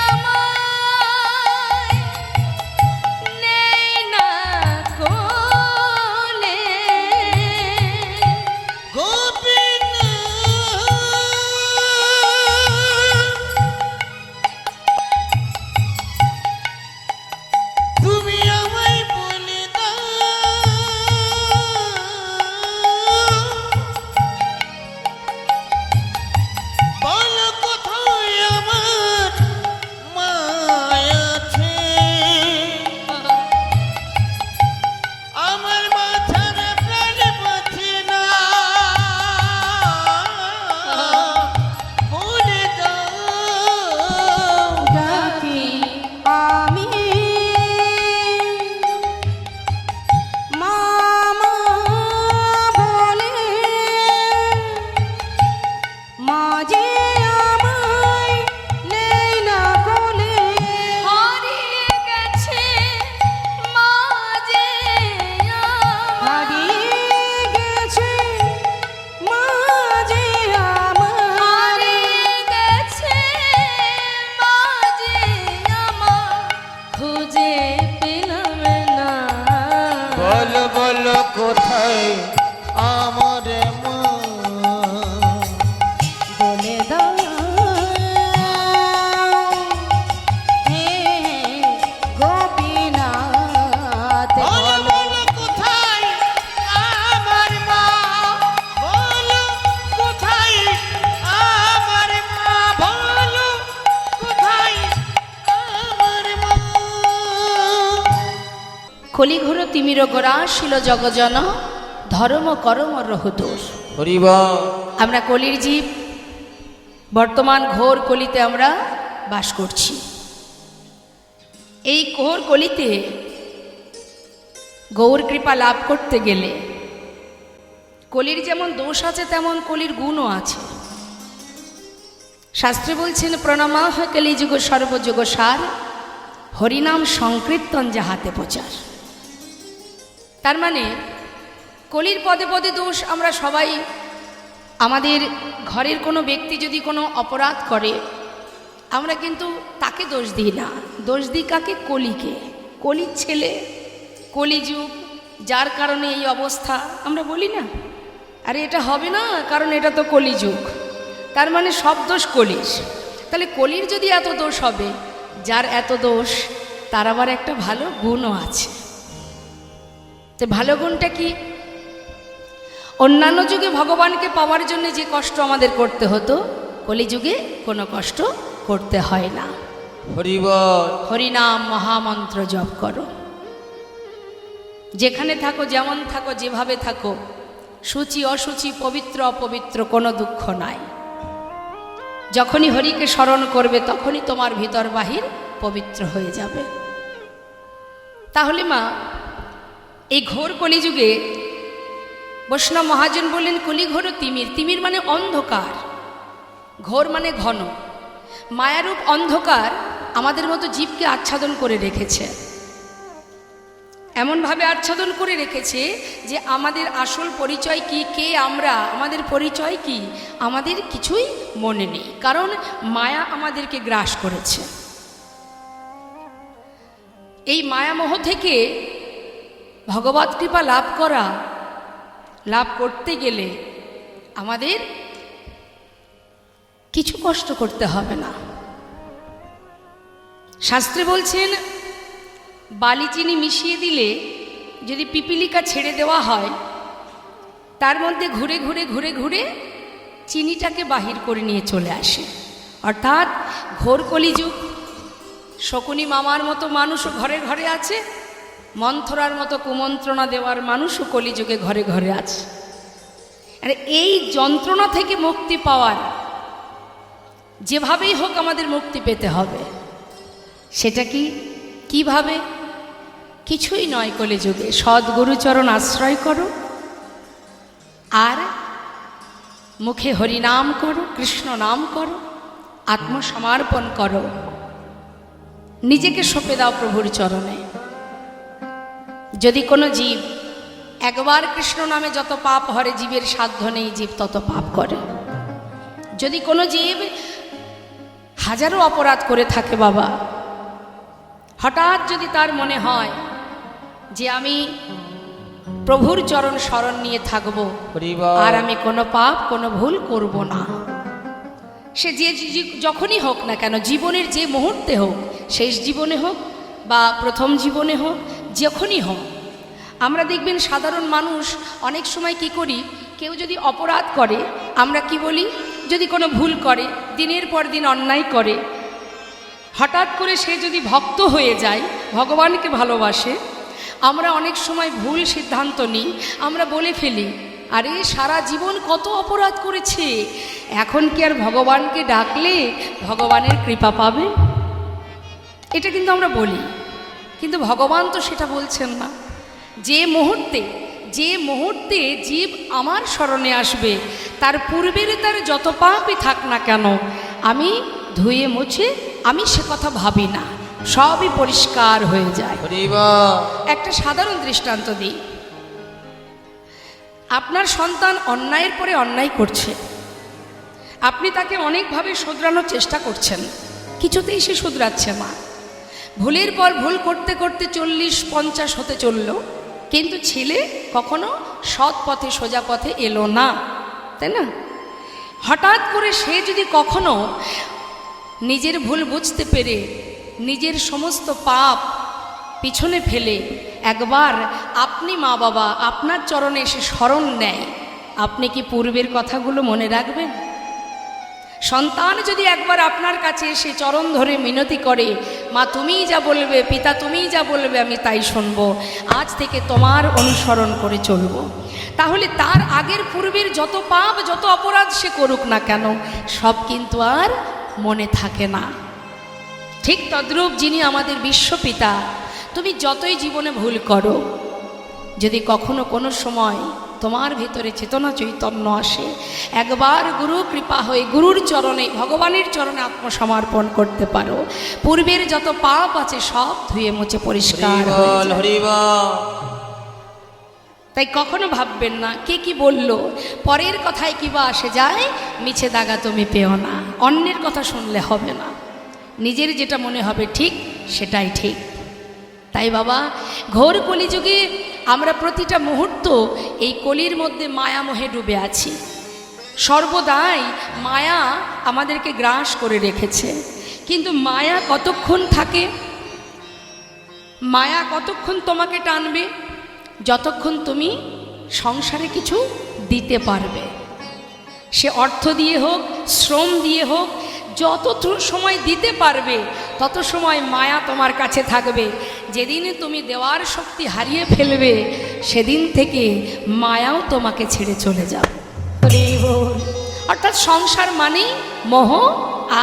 আমায় নেই না কোলে। তুমি আমায় বলে দাও, বলো কোথায় আমার মা আছে? আমার মা ছাড়া প্রাণ বাঁচে না, বলে দাও। ডাকি আমি মামা বলে, মাঝে আমায় নেই না কোলে। হারিয়ে গেছে মা যে আমার, হারিয়ে গেছে মাঝে আমার, হারিয়ে গেছে মা যে আমার, খুঁজে পেলাম না। বলো বলো কোথায় আমার মা? বলে দাও হে গোপীনাথ, বলো বলো কোথায় কলিঘোর তিমির গোরা শিল জগজন ধর্ম করম রহুদোষ। হরিবল। আমরা কলির জীব, বর্তমান ঘোর কলিতে আমরা বাস করছি। এই ঘোর কলিতে গৌর কৃপা লাভ করতে গেলে কলির যেমন দোষ আছে তেমন কলির গুণও আছে। শাস্ত্রে বলছেন প্রণামাহ কলিযুগ সর্বযুগ সার, হরিনাম সংকীর্তন যাহাতে প্রচার। তার মানে কলির পদে পদে দোষ আমরা সবাই, আমাদের ঘরের কোনো ব্যক্তি যদি কোনো অপরাধ করে আমরা কিন্তু তাকে দোষ দিই না, দোষ দিই কাকে? কলিকে। কলির ছেলে, কলিযুগ, যার কারণে এই অবস্থা। আমরা বলি না আরে এটা হবে না কারণ এটা তো কলিযুগ, তার মানে সব দোষ কলির। তাহলে কলির যদি এত দোষ হবে, যার এত দোষ তার আবার একটা ভালো গুণও আছে। তো ভালো গুণটা কি? অন্যান্য যুগে ভগবানকে পাওয়ার জন্য যে কষ্ট আমাদের করতে হতো, কলিযুগে কোনো কষ্ট করতে হয় না। হরিবল। হরিনাম মহামন্ত্র জপ করো, যেখানে থাকো, যেমন থাকো, যেভাবে থাকো, সূচি অসুচি, পবিত্র অপবিত্র কোনো দুঃখ নাই। যখনই হরিকে স্মরণ করবে তখনই তোমার ভিতর বাহির পবিত্র হয়ে যাবে। তাহলে মা, এই ঘোর কলিযুগে বৈষ্ণব মহাজন বললেন কলিঘোর তিমির। তিমির মানে অন্ধকার, ঘোর মানে ঘন। মায়ারূপ অন্ধকার আমাদের মতো জীবকে আচ্ছাদন করে রেখেছে, এমনভাবে আচ্ছাদন করে রেখেছে যে আমাদের আসল পরিচয় কি, কে আমরা, আমাদের পরিচয় কি, আমাদের কিছুই মনে নেই, কারণ মায়া আমাদেরকে গ্রাস করেছে। এই মায়ামোহ থেকে ভগবৎ কৃপা লাভ করতে গেলে আমাদের কিছু কষ্ট করতে হবে না। শাস্ত্রে বলছেন বালি চিনি মিশিয়ে দিলে যদি পিপিলিকা ছেড়ে দেওয়া হয়, তার মধ্যে ঘুরে ঘুরে ঘুরে ঘুরে চিনিটাকে বাহির করে নিয়ে চলে আসে। অর্থাৎ ঘোর কলিযুগ, শকুনি মামার মতো মানুষও ঘরে ঘরে আছে, মন্থরার মতো কুমন্ত্রণা দেওয়ার মানুষও কলিযুগে ঘরে ঘরে আছে। আর এই যন্ত্রণা থেকে মুক্তি পাওয়ার যেভাবেই হোক আমাদের মুক্তি পেতে হবে। সেটা কি, কিভাবে? কিছুই নয় কলিযুগে, সদ্গুরুচরণ আশ্রয় করো, আর মুখে হরিনাম করো, কৃষ্ণ নাম করো, আত্মসমর্পণ করো, নিজেকে সঁপে দাও প্রভুর চরণে। যদি কোনো জীব একবার কৃষ্ণ নামে যত পাপ হরে, জীবের সাধ্য নেই জীব তত পাপ করে। যদি কোনো জীব হাজারো অপরাধ করে থাকে বাবা, হঠাৎ যদি তার মনে হয় যে আমি প্রভুর চরণ শরণ নিয়ে থাকব, আর আমি কোনো পাপ কোনো ভুল করব না, সে যে যখনই হোক না কেন, জীবনের যে মুহূর্তে হোক, শেষ জীবনে হোক বা প্রথম জীবনে হোক, যখনই হোক, আমরা দেখবেন সাধারণ মানুষ অনেক সময় কি করি, কেউ যদি অপরাধ করে আমরা কি বলি, যদি কোনো ভুল করে, দিনের পর দিন অন্যায় করে, হঠাৎ করে সে যদি ভক্ত হয়ে যায়, ভগবানকে ভালোবাসে, আমরা অনেক সময় ভুল সিদ্ধান্ত নিই, আমরা বলে ফেলি আরে সারা জীবন কত অপরাধ করেছে, এখন কি আর ভগবানকে ডাকলে ভগবানের কৃপা পাবে? এটা কিন্তু আমরা বলি, কিন্তু ভগবান তো সেটা বলছেন না। যে মুহূর্তে জীব আমার শরণে আসবে, তার পূর্বের তার যত পাপই থাক না কেন, আমি ধুয়ে মুছে আমি সে কথা ভাবি না, সবই পরিষ্কার হয়ে যায়। একটা সাধারণ দৃষ্টান্ত দিই। আপনার সন্তান অন্যায়ের পরে অন্যায় করছে, আপনি তাকে অনেকভাবে শুধরানোর চেষ্টা করছেন, কিছুতেই সে শুধরাচ্ছে না। ভুলের পর ভুল করতে করতে 40-50 হতে চলল, কিন্তু ছেলে কখনো সৎ পথে সোজা পথে এলো না, তাই না? হঠাৎ করে সে যদি কখনো নিজের ভুল বুঝতে পেরে নিজের সমস্ত পাপ পিছনে ফেলে একবার আপনি মা বাবা আপনার চরণে এসে শরণ নেয়, আপনি কি পূর্বের কথাগুলো মনে রাখবেন? সন্তান যদি একবার আপনার কাছে এসে চরণ ধরে মিনতি করে, মা তুমিই যা বলবে, পিতা তুমিই যা বলবে আমি তাই শুনবো, আজ থেকে তোমার অনুসরণ করে চলব, তাহলে তার আগের পূর্বের যত পাপ যত অপরাধ সে করুক না কেন সব কিন্তু আর মনে থাকে না। ঠিক তদ্রূপ যিনি আমাদের বিশ্বপিতা, তুমি যতই জীবনে ভুল করো, যদি কখনো কোনো সময় তোমার ভিতরে চেতনা চৈতন্য আসে, একবার গুরু কৃপা হয়ে গুরুর চরণে ভগবানের চরণে আত্মসমর্পণ করতে পারো, পূর্বের যত পাপ আছে সব ধুয়ে মুছে পরিষ্কার হয়ে হরিবল যায়। হরিবল। তাই কখনো ভাববেন না কে কি বলল, পরের কথায় কিবা আসে যায়, মিছে দাগা তুমি পেও না। অন্যের কথা শুনলে হবে না, নিজের যেটা মনে হবে ঠিক সেটাই ঠিক। তাই বাবা, ঘোর কলিযুগে আমরা প্রতিটা মুহূর্ত এই কলির মধ্যে মায়ামোহে ডুবে আছি। সর্বদাই মায়া আমাদেরকে গ্রাস করে রেখেছে, কিন্তু মায়া কতক্ষণ থাকে? মায়া কতক্ষণ তোমাকে টানবে? যতক্ষণ তুমি সংসারে কিছু দিতে পারবে, সে অর্থ দিয়ে হোক, শ্রম দিয়ে হোক, যত সময় দিতে পারবে তত সময় মায়া তোমার কাছে থাকবে। যেদিন তুমি দেওয়ার শক্তি হারিয়ে ফেলবে, সেদিন থেকে মায়াও তোমাকে ছেড়ে চলে যাবে। অর্থাৎ সংসার মানেই মোহ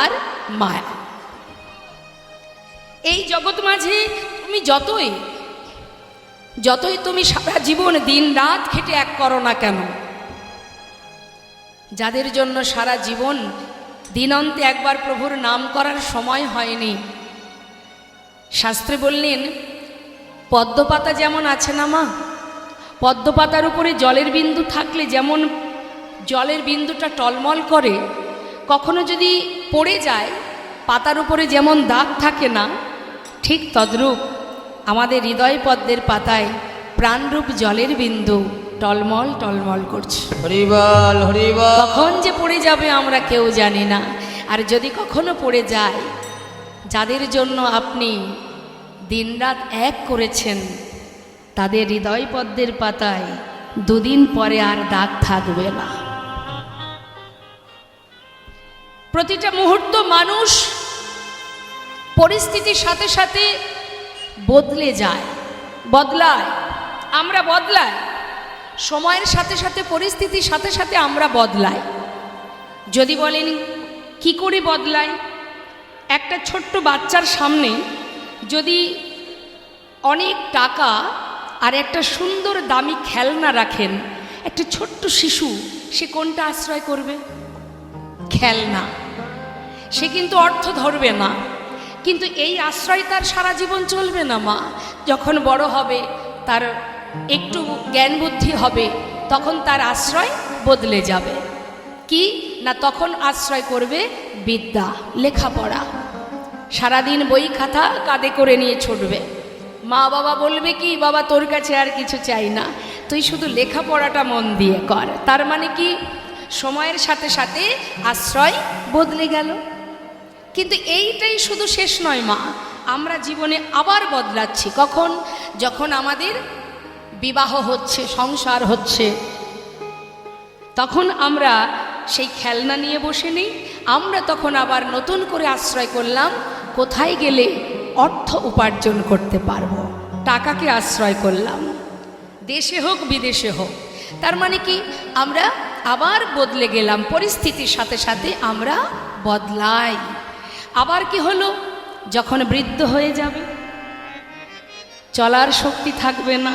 আর মায়া। এই জগৎ মাঝে তুমি যতই তুমি সারা জীবন দিন রাত খেটে এক করো না কেন, যাদের জন্য সারা জীবন দিনান্তে একবার প্রভুর নাম করার সময় হয়নি, শাস্ত্রে বললেন পদ্মপাতা যেমন আছে না মা, পদ্মপাতার উপরে জলের বিন্দু থাকলে যেমন জলের বিন্দুটা টলমল করে, কখনো যদি পড়ে যায় পাতার উপরে যেমন দাগ থাকে না, ঠিক তদ্রূপ আমাদের হৃদয় পদ্মের পাতায় প্রাণরূপ জলের বিন্দু টলমল টলমল করছে। হরিবল হরিবল। কখন যে পড়ে যাবে আমরা কেউ জানি না। আর যদি কখনো পড়ে যায়, যাদের জন্য আপনি দিনরাত এক করেছেন, তাদের হৃদয় পদ্মের পাতায় দুদিন পরে আর দাগ থাকবে না। প্রতিটা মুহূর্ত মানুষ পরিস্থিতির সাথে সাথে বদলে যায়, বদলায়, আমরা বদলাই, সময়ের সাথে সাথে পরিস্থিতির সাথে সাথে আমরা বদলাই। যদি বলেন কি করে বদলাই, একটা ছোট্ট বাচ্চার সামনে যদি অনেক টাকা আর একটা সুন্দর দামি খেলনা রাখেন, একটা ছোট্ট শিশু সে কোনটা আশ্রয় করবে? খেলনা। সে কিন্তু অর্থ ধরবে না, কিন্তু এই আশ্রয় তার সারা জীবন চলবে না মা। যখন বড় হবে, তার একটু জ্ঞান বুদ্ধি হবে, তখন তার আশ্রয় বদলে যাবে। কি না, তখন আশ্রয় করবে বিদ্যা, লেখাপড়া। সারাদিন বই খাতা কাঁধে করে নিয়ে ছুটবে। মা বাবা বলবে কি, বাবা তোর কাছে আর কিছু চাই না, তুই শুধু লেখাপড়াটা মন দিয়ে কর। তার মানে কি, সময়ের সাথে সাথে আশ্রয় বদলে গেল। কিন্তু এইটাই শুধু শেষ নয় মা, আমরা জীবনে আবার বদলাচ্ছি। কখন? যখন আমাদের বিবাহ হচ্ছে, সংসার হচ্ছে, তখন আমরা সেই খেলনা নিয়ে বসে নেই, আমরা তখন আবার নতুন করে আশ্রয় করলাম কোথায় গেলে অর্থ উপার্জন করতে পারবো, টাকাকে আশ্রয় করলাম, দেশে হোক বিদেশে হোক। তার মানে কি, আমরা আবার বদলে গেলাম, পরিস্থিতির সাথে সাথে আমরা বদলাই। আবার কি হলো, যখন বৃদ্ধ হয়ে যাবে, চলার শক্তি থাকবে না,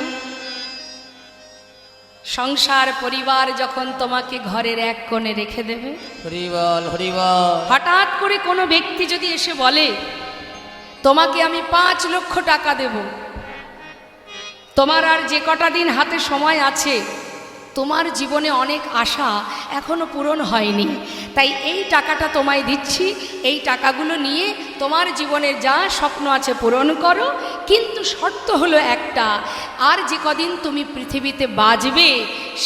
সংসার পরিবার যখন তোমাকে ঘরের এক কোণে রেখে দেবে, হরিবল হরিবল। হঠাৎ করে কোনো ব্যক্তি যদি এসে বলে তোমাকে আমি 5 লক্ষ টাকা দেব, তোমার আর যে কটা দিন হাতে সময় আছে, তোমার জীবনে অনেক আশা এখনো পূরণ হয়নি, তাই এই টাকাটা তোমায় দিচ্ছি, এই টাকাগুলো নিয়ে তোমার জীবনের যা স্বপ্ন আছে পূরণ করো, কিন্তু শর্ত হলো একটা, আর যে কদিন তুমি পৃথিবীতে বাঁচবে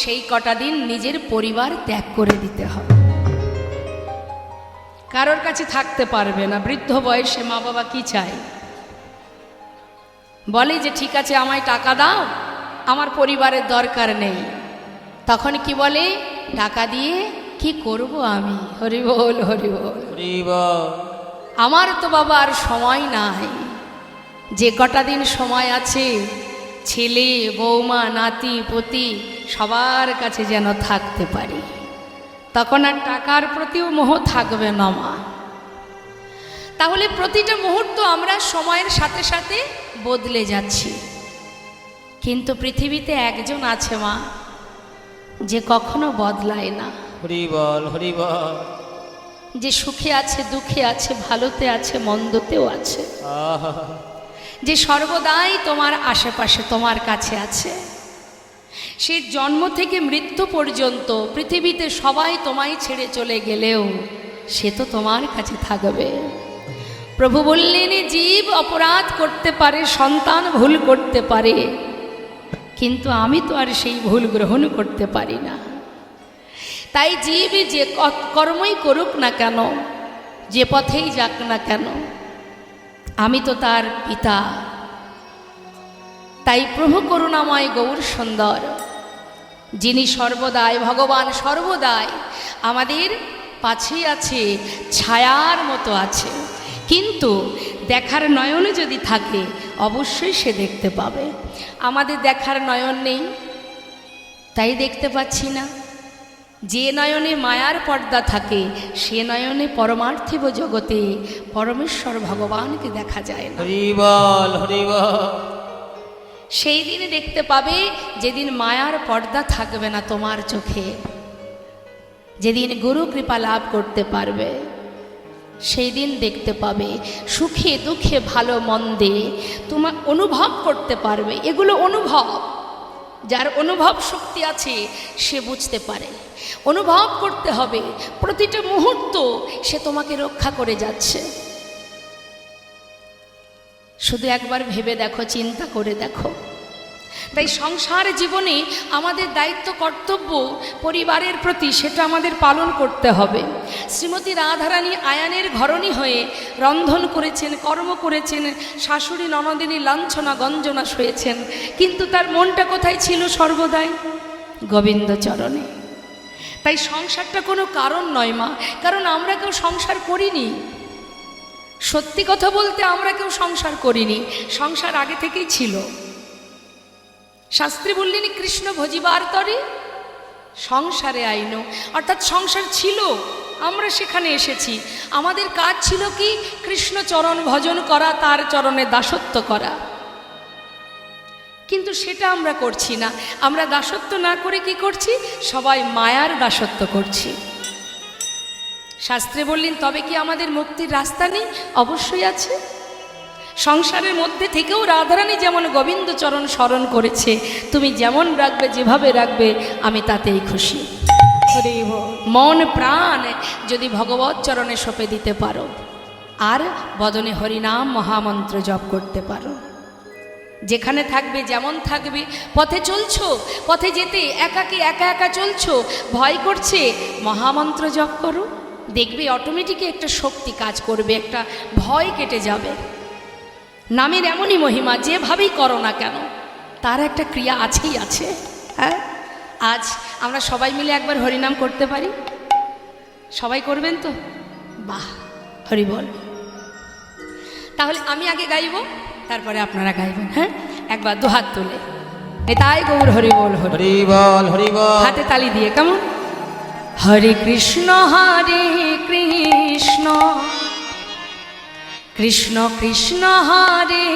সেই কটা দিন নিজের পরিবার ত্যাগ করে দিতে হবে। কারোর কাছে থাকতে পারবে না। বৃদ্ধ বয়সে মা বাবা কি চায়? বলে যে ঠিক আছে আমায় টাকা দাও, আমার পরিবারের দরকার নেই। তখন কি বলে? টাকা দিয়ে কি করব আমি? হরি বল, হরি বল। হরি বল। আমার তো বাবা আর সময় নাই। যে কটা দিন সময় আছে, ছেলে বৌমা নাতি পতি সবার কাছে যেন থাকতে পারি, তখন আর টাকার প্রতিও মোহ থাকবে না মা। তাহলে প্রতিটা মুহূর্ত আমরা সময়ের সাথে সাথে বদলে যাচ্ছি, কিন্তু পৃথিবীতে একজন আছে মা, যে কখনো বদলায় না। হরি বল, হরি বল। যে সুখে আছে, দুঃখে আছে, ভালোতে আছে, মন্দতেও আছে, আহা, যে সর্বদাই তোমার আশেপাশে তোমার কাছে আছে। সে জন্ম থেকে মৃত্যু পর্যন্ত পৃথিবীতে সবাই তোমায় ছেড়ে চলে গেলেও সে তো তোমার কাছে থাকবে। প্রভু বললেন, জীব অপরাধ করতে পারে, সন্তান ভুল করতে পারে, কিন্তু আমি তো আর সেই ভুল গ্রহণ করতে পারি না। তাই জীব যে কর্মই করুক না কেন, যে পথেই যাক না কেন, আমি তো তার পিতা। তাই প্রভু করুণাময় গৌর সুন্দর, যিনি সর্বদাই, ভগবান সর্বদাই আমাদের পাশেই আছে, ছায়ার মতো আছে, কিন্তু দেখার নয়ন যদি থাকে অবশ্যই সে দেখতে পাবে। আমাদের দেখার নয়ন নেই, তাই দেখতে পাচ্ছি না। যে নয়নে মায়ার পর্দা থাকে সে নয়নে পরমার্থিব জগতে পরমেশ্বর ভগবানকে দেখা যায় না। হরি বল, হরি বল। সেই দিন দেখতে পাবে যেদিন মায়ার পর্দা থাকবে না তোমার চোখে, যেদিন গুরু কৃপা লাভ করতে পারবে, সেই দিন দেখতে পাবে। সুখে দুঃখে ভালো মন্দে তোমার অনুভব করতে পারবে। এগুলো অনুভব, যার অনুভব শক্তি আছে সে বুঝতে পারে। অনুভব করতে হবে প্রতিটা মুহূর্ত সে তোমাকে রক্ষা করে যাচ্ছে। শুধু একবার ভেবে দেখো, চিন্তা করে দেখো। তাই সংসার জীবনে আমাদের দায়িত্ব, কর্তব্য পরিবারের প্রতি, সেটা আমাদের পালন করতে হবে। শ্রীমতী রাধারানী আয়ানের ঘরণী হয়ে রন্ধন করেছেন, কর্ম করেছেন, শাশুড়ি ননদিনী লাঞ্ছনা গঞ্জনা সয়েছেন, কিন্তু তার মনটা কোথায় ছিল? সর্বদাই গোবিন্দ চরণে। তাই সংসারটা কোনো কারণ নয় মা, কারণ আমরা কেউ সংসার করিনি। সত্যি কথা বলতে আমরা কেউ সংসার করিনি, সংসার আগে থেকেই ছিল। শাস্ত্রী বললেন, কৃষ্ণ ভজিবার তরে সংসারে আইন, অর্থাৎ সংসার ছিল, আমরা সেখানে এসেছি। আমাদের কাজ ছিল কি? কৃষ্ণ চরণ ভজন করা, তার চরণে দাসত্ব করা। কিন্তু সেটা আমরা করছি না। আমরা দাসত্ব না করে কি করছি? সবাই মায়ার দাসত্ব করছি। শাস্ত্রে বললেন, তবে কি আমাদের মুক্তির রাস্তা নেই? অবশ্যই আছে। সংসারের মধ্যে থেকেও রাধারানী যেমন গোবিন্দ চরণ স্মরণ করেছে, তুমি যেমন রাখবে, যেভাবে রাখবে, আমি তাতেই খুশি। মন প্রাণ যদি ভগবত চরণে সঁপে দিতে পারো, আর বদনে হরিনাম মহামন্ত্র জপ করতে পারো, যেখানে থাকবে, যেমন থাকবে, পথে চলছো, পথে যেতে একাকী একা একা চলছো, ভয় করছে, মহামন্ত্র জপ করো, দেখবে অটোমেটিকই একটা শক্তি কাজ করবে, একটা ভয় কেটে যাবে। নামের এমনই মহিমা, যেভাবেই করো না কেন তার একটা ক্রিয়া আছেই আছে। হ্যাঁ, আজ আমরা সবাই মিলে একবার হরিনাম করতে পারি? সবাই করবেন তো? বাহ, হরি বল। তাহলে আমি আগে গাইব, তারপরে আপনারা গাইবেন। হ্যাঁ, একবার দুহাত তুলে তাই গৌর হরি বল, হরি বল, হরি বল। হাতে তালি দিয়ে কেমন? হরে কৃষ্ণ কৃষ্ণ কৃষ্ণ কৃষ্ণ হরে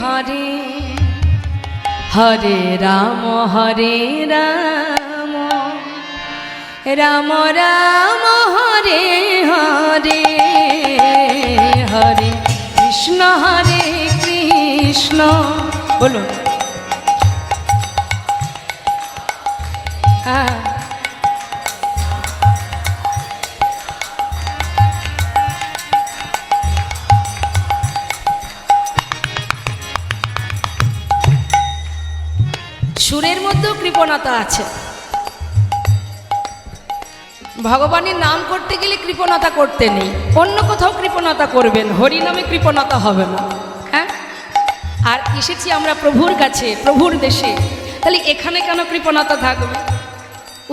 হরে, হরে রাম রাম রাম হরে হরে, হরে কৃষ্ণ কৃষ্ণ। বলুন। হ্যাঁ, সুরের মধ্যেও কৃপণতা আছে। ভগবানের নাম করতে গেলে কৃপণতা করতে নেই, অন্য কোথাও কৃপণতা করবেন, হরি নামে কৃপণতা হবে না। হ্যাঁ, আর এসেছি আমরা প্রভুর কাছে, প্রভুর দেশে, তাহলে এখানে কেন কৃপণতা থাকবে?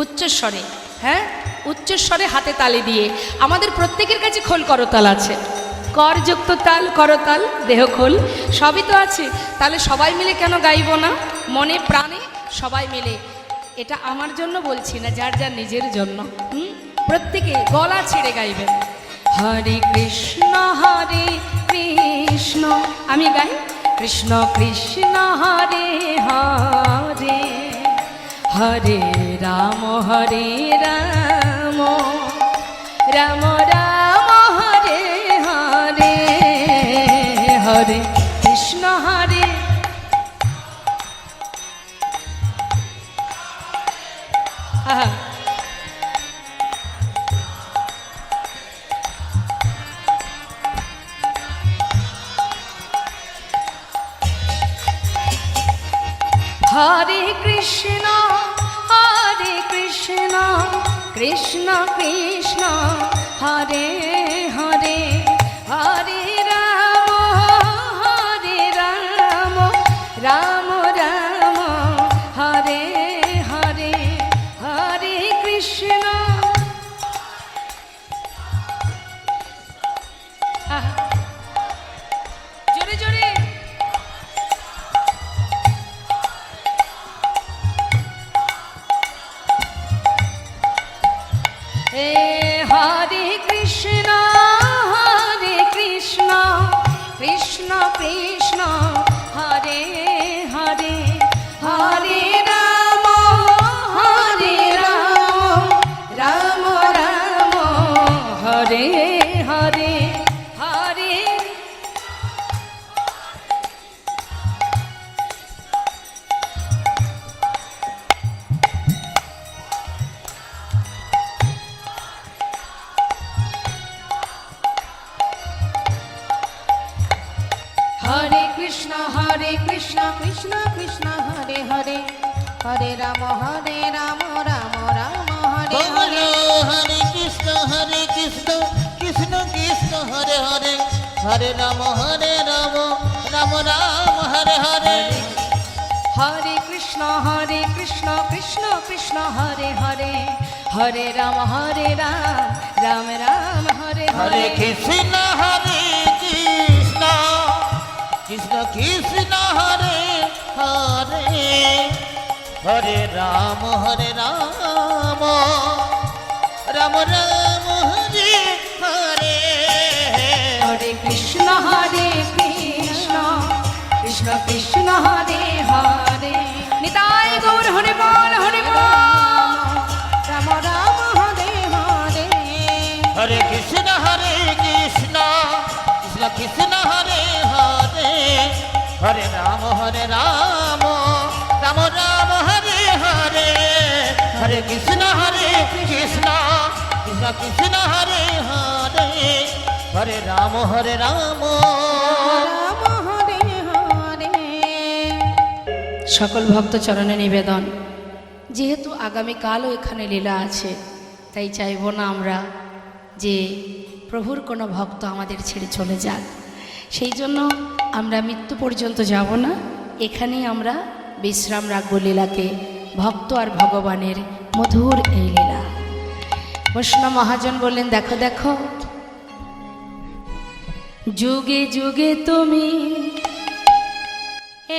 উচ্চস্বরে, হ্যাঁ, উচ্চস্বরে হাতে তালি দিয়ে। আমাদের প্রত্যেকের কাছে খোল করতাল আছে, করযুক্ত তাল, করতাল, দেহখোল সবই তো আছে। তাহলে সবাই মিলে কেন গাইব না? মনে প্রাণে সবাই মিলে। এটা আমার জন্য বলছি না, যার যার নিজের জন্য। প্রত্যেকে গলা ছেড়ে গাইবেন। হরে কৃষ্ণ আমি গাই কৃষ্ণ কৃষ্ণ হরে হরে, হরে রাম রাম রাম হরে হরে, হরে কৃষ্ণ হরে। আহা, হরে কৃষ্ণ কৃষ্ণ কৃষ্ণ হরে হরে, হরে রাম রাম রাম হরে হরে, হরে কৃষ্ণ। আহা, জোরে জোরে। হরে কৃষ্ণ কৃষ্ণ কৃষ্ণ হরে হরে, হরে রাম রাম রাম হরে হরে, হরে কৃষ্ণ কৃষ্ণ কৃষ্ণ হরে হরে, হরে রাম রাম রাম হরে হরে। হরে কৃষ্ণ কৃষ্ণ কৃষ্ণ হরে হরে, হরে রাম রাম রাম হরে হরে। হরে কৃষ্ণ কৃষ্ণ কৃষ্ণ হরে হরে, হরে রাম রাম রাম হরে হরে হরে। কৃষ্ণ কৃষ্ণ কৃষ্ণ হরে হরে, হরে রাম রাম রাম হরে হরে। হরে কৃষ্ণ কৃষ্ণ কৃষ্ণ হরে হরে। নিতাই গৌর হরে বল হরে বল। রাম রাম হরে হরে, হরে কৃষ্ণ কৃষ্ণ কৃষ্ণ হরে হরে, হরে রাম রাম রাম হরে হরে। হরে কৃষ্ণ কৃষ্ণ কৃষ্ণ হরে হরে, হরে রাম রাম। রাম হরে হরে। সকল ভক্ত চরণে নিবেদন, যেহেতু আগামীকালও এখানে লীলা আছে, তাই চাইব না আমরা যে প্রভুর কোনো ভক্ত আমাদের ছেড়ে চলে যাক। সেই জন্য আমরা মৃত্যু পর্যন্ত যাব না, এখানেই আমরা বিশ্রাম রাখবো লীলাকে। ভক্ত আর ভগবানের মধুর এই লীলা। বৈষ্ণব মহাজন বললেন, দেখো দেখো যুগে যুগে তুমি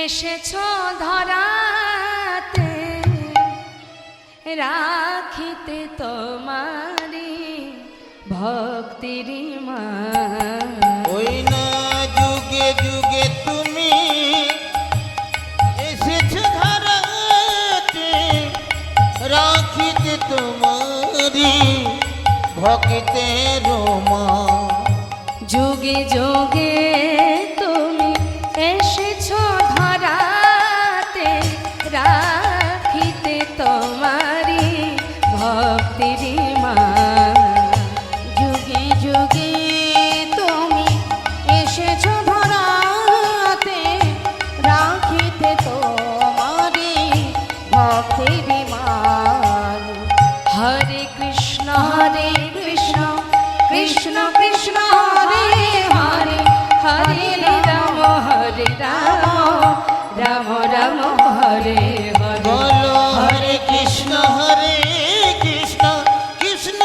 এসেছ ধরাতে, রাখিতে তোমারি ভক্তির মান। ওই না যুগে যুগে তুমি এসেছ ধরাতে, রাখিতে তোমারি ভক্তের মান। যুগে যুগে তুমি এসেছ ধরাতে, রাখিতে তোমারি ভক্তির মান। যুগে যুগে তুমি এসেছ ধরাতে, রাখিতে তোমারি ভক্তির মান। হরে কৃষ্ণ কৃষ্ণ কৃষ্ণ হরে হরে, হরে রাম রাম রাম হরে হরে। বলো হরে কৃষ্ণ কৃষ্ণ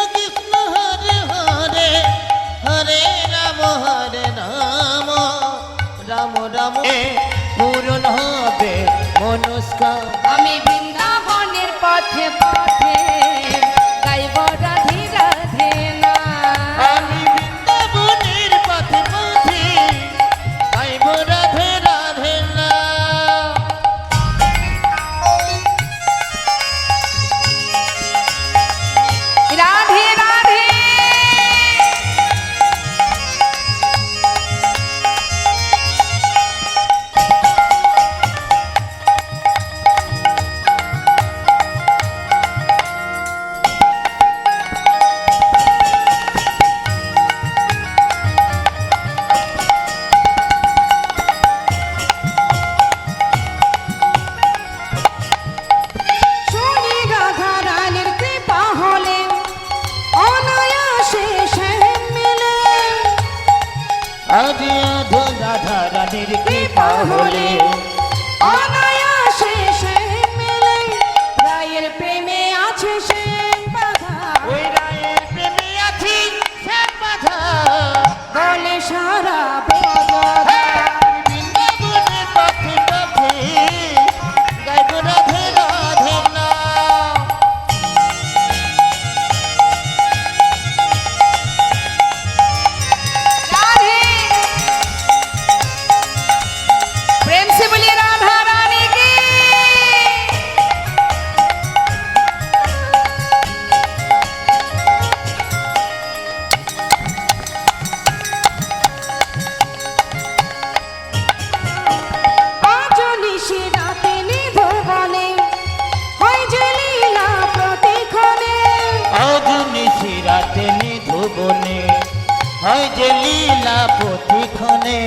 হয় যে লীলা প্রতিক্ষণে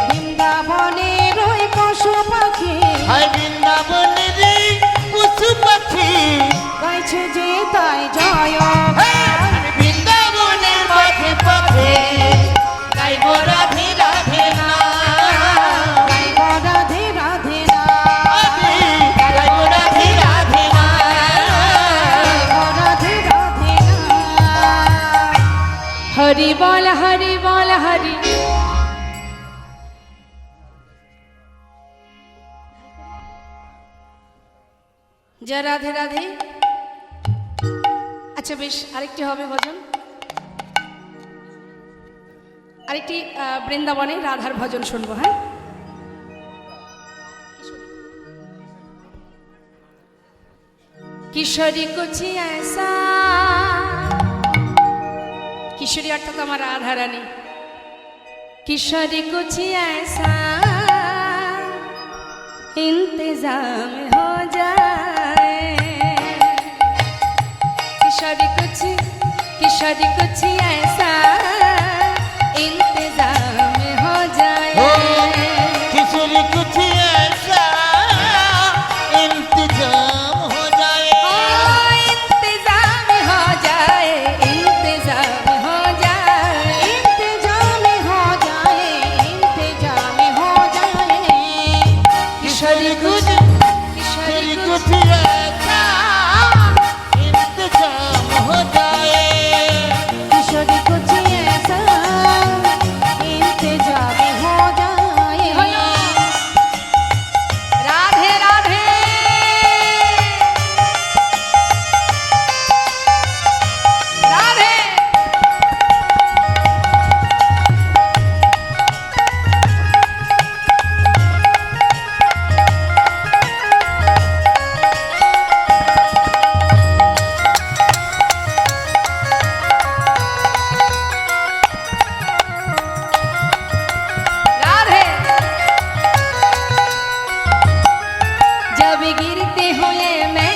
বৃন্দাবনের ওই পশু পাখি হয় বৃন্দাবনের পশু পাখি গাইছে যে তাই জয় আমি বৃন্দাবনের পথে পথে গাইব রাধে রাধে না গাইব রাধে রাধে না আমি গাইব রাধে রাধে না গাইব রাধে রাধে না হরি বল হরি বল হরি। জয় রাধে রাধে। আচ্ছা বেশ, আরেকটি হবে ভজন, আরেকটি বৃন্দাবনে রাধার ভজন শুনবো। হ্যাঁ, কিশোরী কুচি ऐसा, কিশোরী অর্থাৎ আমার রাধা রানী। কিশোরী কুচি ऐसा इंतजाम हो जाए, किशोरी कुछ ऐसा इंतजाम हो जाए। किशोरी कुछ ऐसा इंतजाम हो जाए ओ, इंतजाम हो जाए, इंतजाम हो जाए, इंतजाम हो जाए, इंतजाम हो जाए। किशोरी कुछ किशोरी कुछ ऐसा इंतजाम हो जाए किशोरी कुछ ऐसा इंतजाम हो जाए। हलो राधे राधे राधे। राधे। जब गिरते हुए मैं